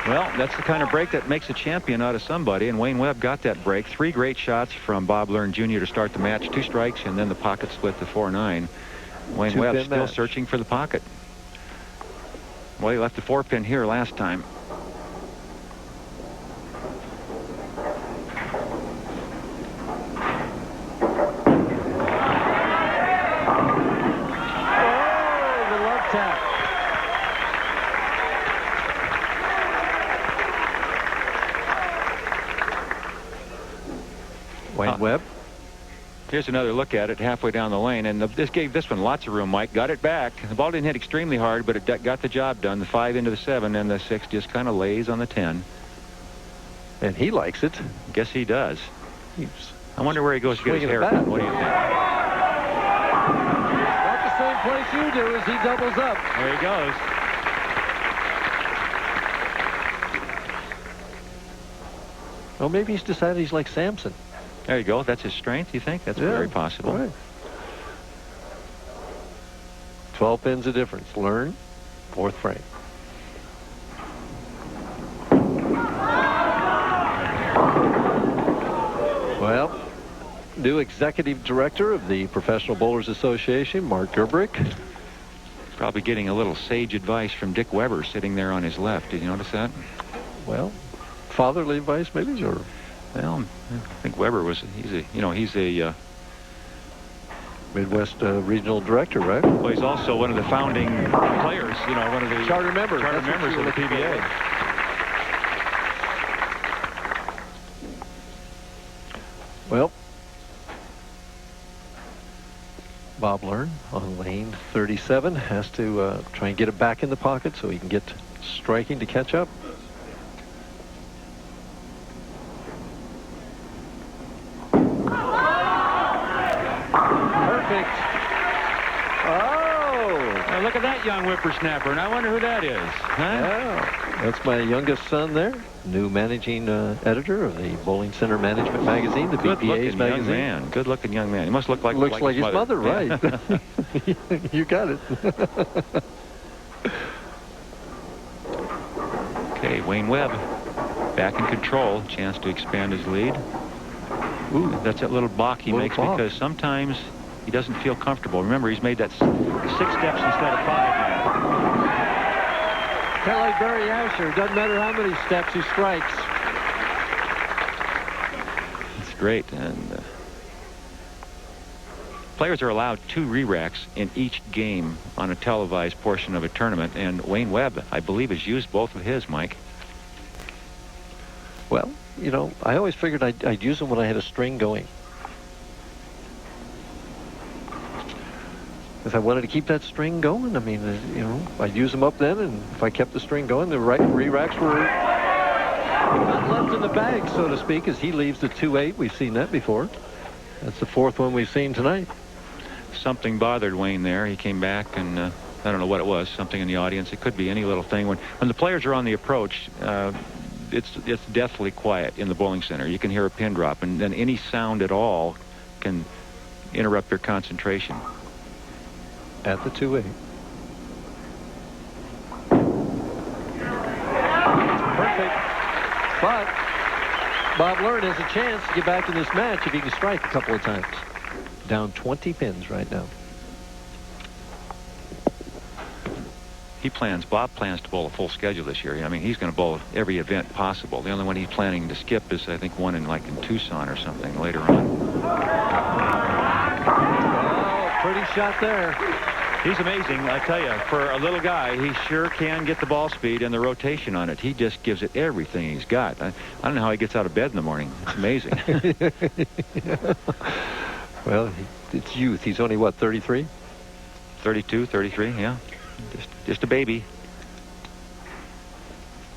Well, that's the kind of break that makes a champion out of somebody, and Wayne Webb got that break. 3 great shots from Bob Learn Jr. to start the match. 2 strikes, and then the pocket split to 4-9. Wayne Webb still searching for the pocket. Well, he left the 4-pin here last time. Wayne Webb. Here's another look at it halfway down the lane, and this gave this one lots of room. Mike got it back. The ball didn't hit extremely hard, but it got the job done. The 5 into the 7, and the 6 just kind of lays on the 10. And he likes it. Guess he does. I wonder where he goes to get his haircut. What do you think? Not the same place you do as he doubles up. There he goes. Well, maybe he's decided he's like Samson. There you go. That's his strength, you think? That's very possible. Right. 12 pins of difference. Learn. 4th frame. Well, new executive director of the Professional Bowlers Association, Mark Gerbrick. Probably getting a little sage advice from Dick Weber sitting there on his left. Did you notice that? Well, fatherly advice maybe, or... Well, I think Weber was, he's a Midwest Regional Director, right? Well, he's also one of the founding players, one of the charter members of the PBA. Well, Bob Learn on lane 37 has to try and get it back in the pocket so he can get striking to catch up. Look at that young whippersnapper, and I wonder who that is. Huh? Yeah, that's my youngest son there, new managing editor of the Bowling Center Management Magazine, the BPA's magazine. Young man. Good-looking young man. He must look like his mother, right? You got it. Okay, Wayne Webb back in control. Chance to expand his lead. Ooh, that's that little balk he makes because sometimes he doesn't feel comfortable. Remember, he's made that 6 steps instead of 5 now. Kind of like Barry Asher. Doesn't matter how many steps he strikes. It's great. And players are allowed 2 re-racks in each game on a televised portion of a tournament. And Wayne Webb, I believe, has used both of his, Mike. Well, you know, I always figured I'd use them when I had a string going. If I wanted to keep that string going, I mean, you know, I'd use them up then, and if I kept the string going, the right re-racks were not left in the bag, so to speak, as he leaves the 2-8. We've seen that before. That's the 4th one we've seen tonight. Something bothered Wayne there. He came back, and I don't know what it was, something in the audience. It could be any little thing. When the players are on the approach, it's deathly quiet in the bowling center. You can hear a pin drop, and then any sound at all can interrupt your concentration. At the 2-8. Perfect. But Bob Learn has a chance to get back in this match if he can strike a couple of times. Down 20 pins right now. Bob plans to bowl a full schedule this year. I mean, he's going to bowl every event possible. The only one he's planning to skip is, I think, one in Tucson or something later on. Oh, pretty shot there. He's amazing, I tell you. For a little guy, he sure can get the ball speed and the rotation on it. He just gives it everything he's got. I don't know how he gets out of bed in the morning. It's amazing. Well, it's youth. He's only, what, 33? 32, 33, yeah. Just a baby.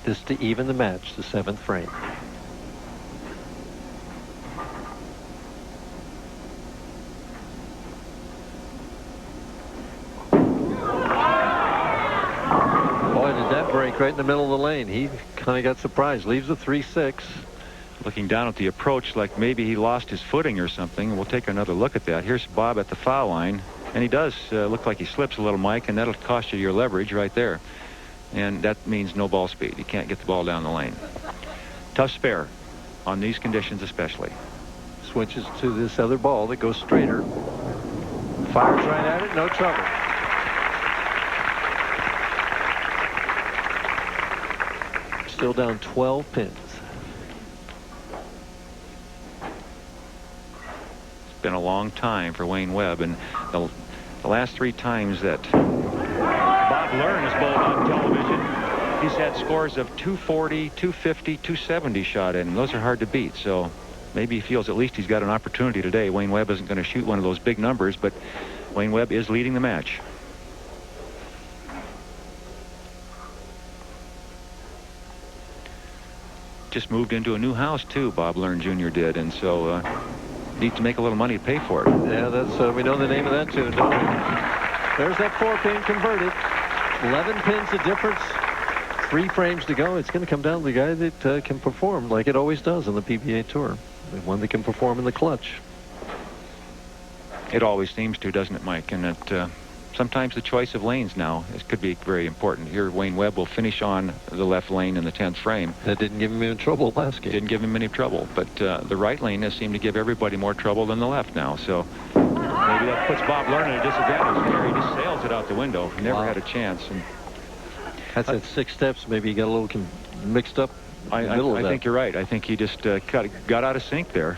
This to even the match, the 7th frame. Break right in the middle of the lane. He kind of got surprised. Leaves the 3-6. Looking down at the approach like maybe he lost his footing or something. We'll take another look at that. Here's Bob at the foul line. And he does look like he slips a little, Mike, and that'll cost you your leverage right there. And that means no ball speed. You can't get the ball down the lane. Tough spare on these conditions especially. Switches to this other ball that goes straighter. Fires right at it. No trouble. Still down 12 pins. It's been a long time for Wayne Webb, and the last 3 times that Bob Learn has bowled on television, he's had scores of 240, 250, 270 shot in. Those are hard to beat, so maybe he feels at least he's got an opportunity today. Wayne Webb isn't going to shoot one of those big numbers, but Wayne Webb is leading the match. Just moved into a new house too, Bob Learn Jr. did, and so needs to make a little money to pay for it. Yeah, that's we know the name of that tune, don't we? There's that 4-pin converted. 11 pins the difference. 3 frames to go. It's going to come down to the guy that can perform like it always does on the PBA Tour. The one that can perform in the clutch. It always seems to, doesn't it, Mike? And it sometimes the choice of lanes now could be very important. Here, Wayne Webb will finish on the left lane in the 10th frame. That didn't give him any trouble last game. Didn't give him any trouble, but the right lane has seemed to give everybody more trouble than the left now. So maybe that puts Bob Learn at a disadvantage there. He just sails it out the window. Never had a chance. And that's at 6 steps. Maybe he got a little mixed up. I think you're right. I think he just got out of sync there.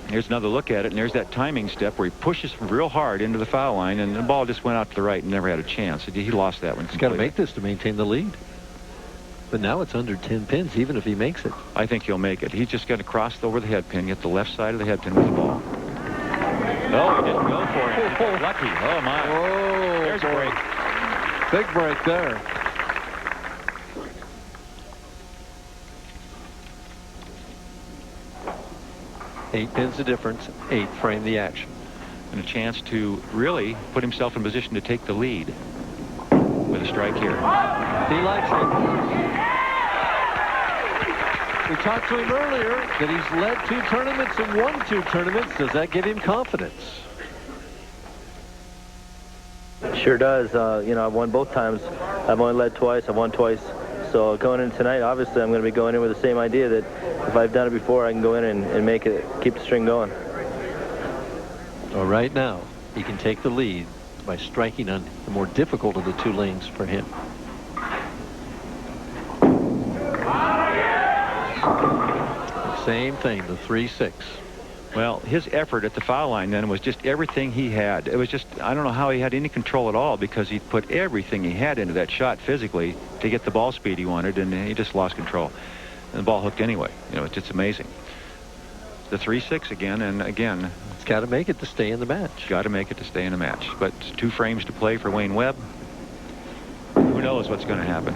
Here's another look at it, and there's that timing step where he pushes real hard into the foul line, and the ball just went out to the right and never had a chance. He lost that one. He's got to make this to maintain the lead. But now it's under 10 pins, even if he makes it. I think he'll make it. He's just got to cross over the head pin, get the left side of the head pin with the ball. Oh, he didn't go for it. He got lucky. Oh, my. Oh, there's a break. Big break there. Eight pins the difference. 8th frame the action. And a chance to really put himself in position to take the lead with a strike here. He likes it. We talked to him earlier that he's led 2 tournaments and won 2 tournaments. Does that give him confidence? Sure does. You know, I've won both times. I've only led twice. I've won twice. So going in tonight, obviously, I'm going to be going in with the same idea that if I've done it before, I can go in and make it, keep the string going. Well, right now, he can take the lead by striking on the more difficult of the 2 lanes for him. Same thing, the 3-6. Well, his effort at the foul line then was just everything he had. It was just, I don't know how he had any control at all, because he put everything he had into that shot physically to get the ball speed he wanted, and he just lost control. And the ball hooked anyway. You know, it's just amazing. The 3-6 again, and again. It's got to make it to stay in the match. Got to make it to stay in the match. But 2 frames to play for Wayne Webb. Who knows what's going to happen?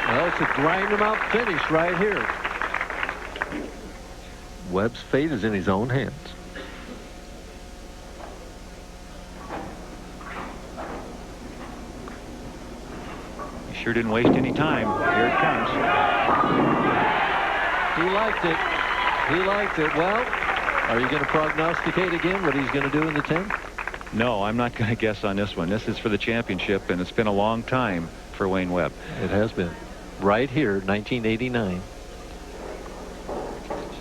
Well, it's a grind-em-out finish right here. Webb's fate is in his own hands. He sure didn't waste any time. Here it comes. He liked it. He liked it. Well, are you going to prognosticate again what he's going to do in the 10th? No, I'm not going to guess on this one. This is for the championship, and it's been a long time for Wayne Webb. It has been. Right here, 1989.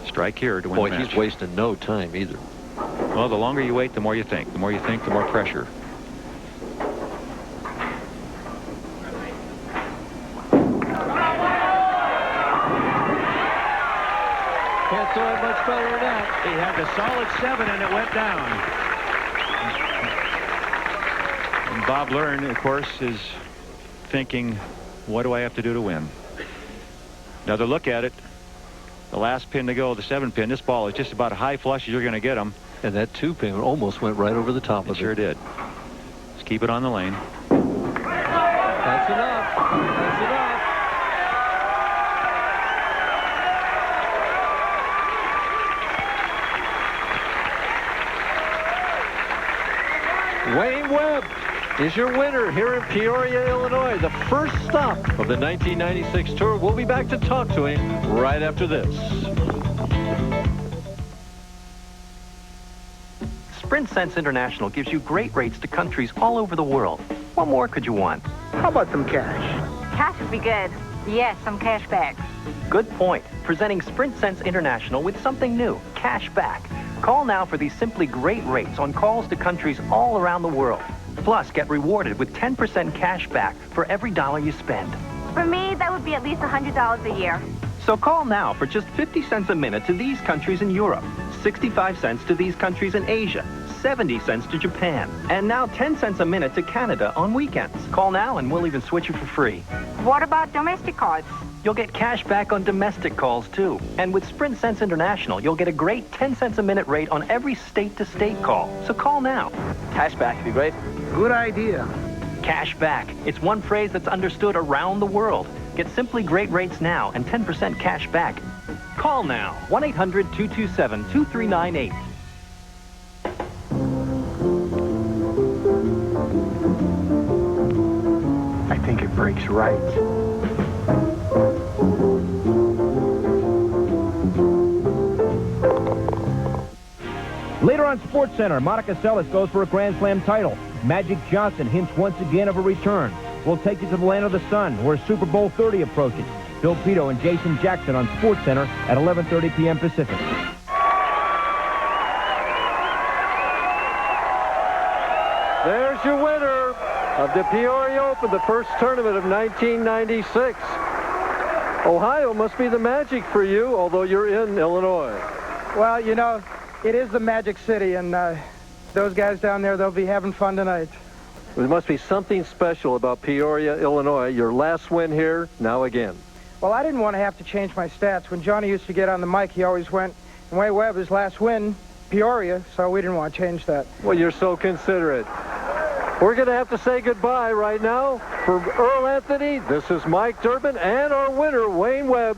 Strike here to win Boy, the match. he's wasting no time either. Well, the longer you wait, the more you think. The more you think, the more pressure. Can't throw it much better than that. He had the solid 7, and it went down. And Bob Learn, of course, is thinking, what do I have to do to win? Another look at it. The last pin to go, the 7 pin. This ball is just about a high flush as you're going to get them. And that 2 pin almost went right over the top of it. Sure did. Just keep it on the lane. That's enough. That's enough. Wayne Webb is your winner here in Peoria, Illinois. The first stop of the 1996 tour. We'll be back to talk to him right after this. Sprint Sense International gives you great rates to countries all over the world. What more could you want? How about some cash? Cash would be good. Yes, some cash back. Good point. Presenting Sprint Sense International with something new, cash back. Call now for these simply great rates on calls to countries all around the world. Plus, get rewarded with 10% cash back for every dollar you spend. For me, that would be at least $100 a year. So call now for just 50 cents a minute to these countries in Europe, 65 cents to these countries in Asia, 70 cents to Japan, and now 10 cents a minute to Canada on weekends. Call now and we'll even switch you for free. What about domestic calls? You'll get cash back on domestic calls, too. And with Sprint Sense International, you'll get a great 10 cents a minute rate on every state-to-state call. So call now. Cash back would be great. Good idea. Cash back. It's one phrase that's understood around the world. Get simply great rates now and 10% cash back. Call now. 1-800-227-2398. I think it breaks right. Later on SportsCenter, Monica Seles goes for a Grand Slam title. Magic Johnson hints once again of a return. We'll take you to the land of the sun, where Super Bowl 30 approaches. Bill Pito and Jason Jackson on SportsCenter at 11:30 p.m. Pacific. There's your winner of the Peoria Open, the first tournament of 1996. Ohio must be the magic for you, although you're in Illinois. Well, you know, it is the Magic City, and those guys down there, they'll be having fun tonight. There must be something special about Peoria, Illinois. Your last win here, now again. Well, I didn't want to have to change my stats. When Johnny used to get on the mic, he always went, and Wayne Webb, his last win, Peoria, so we didn't want to change that. Well, you're so considerate. We're going to have to say goodbye right now. For Earl Anthony, this is Mike Durbin, and our winner, Wayne Webb,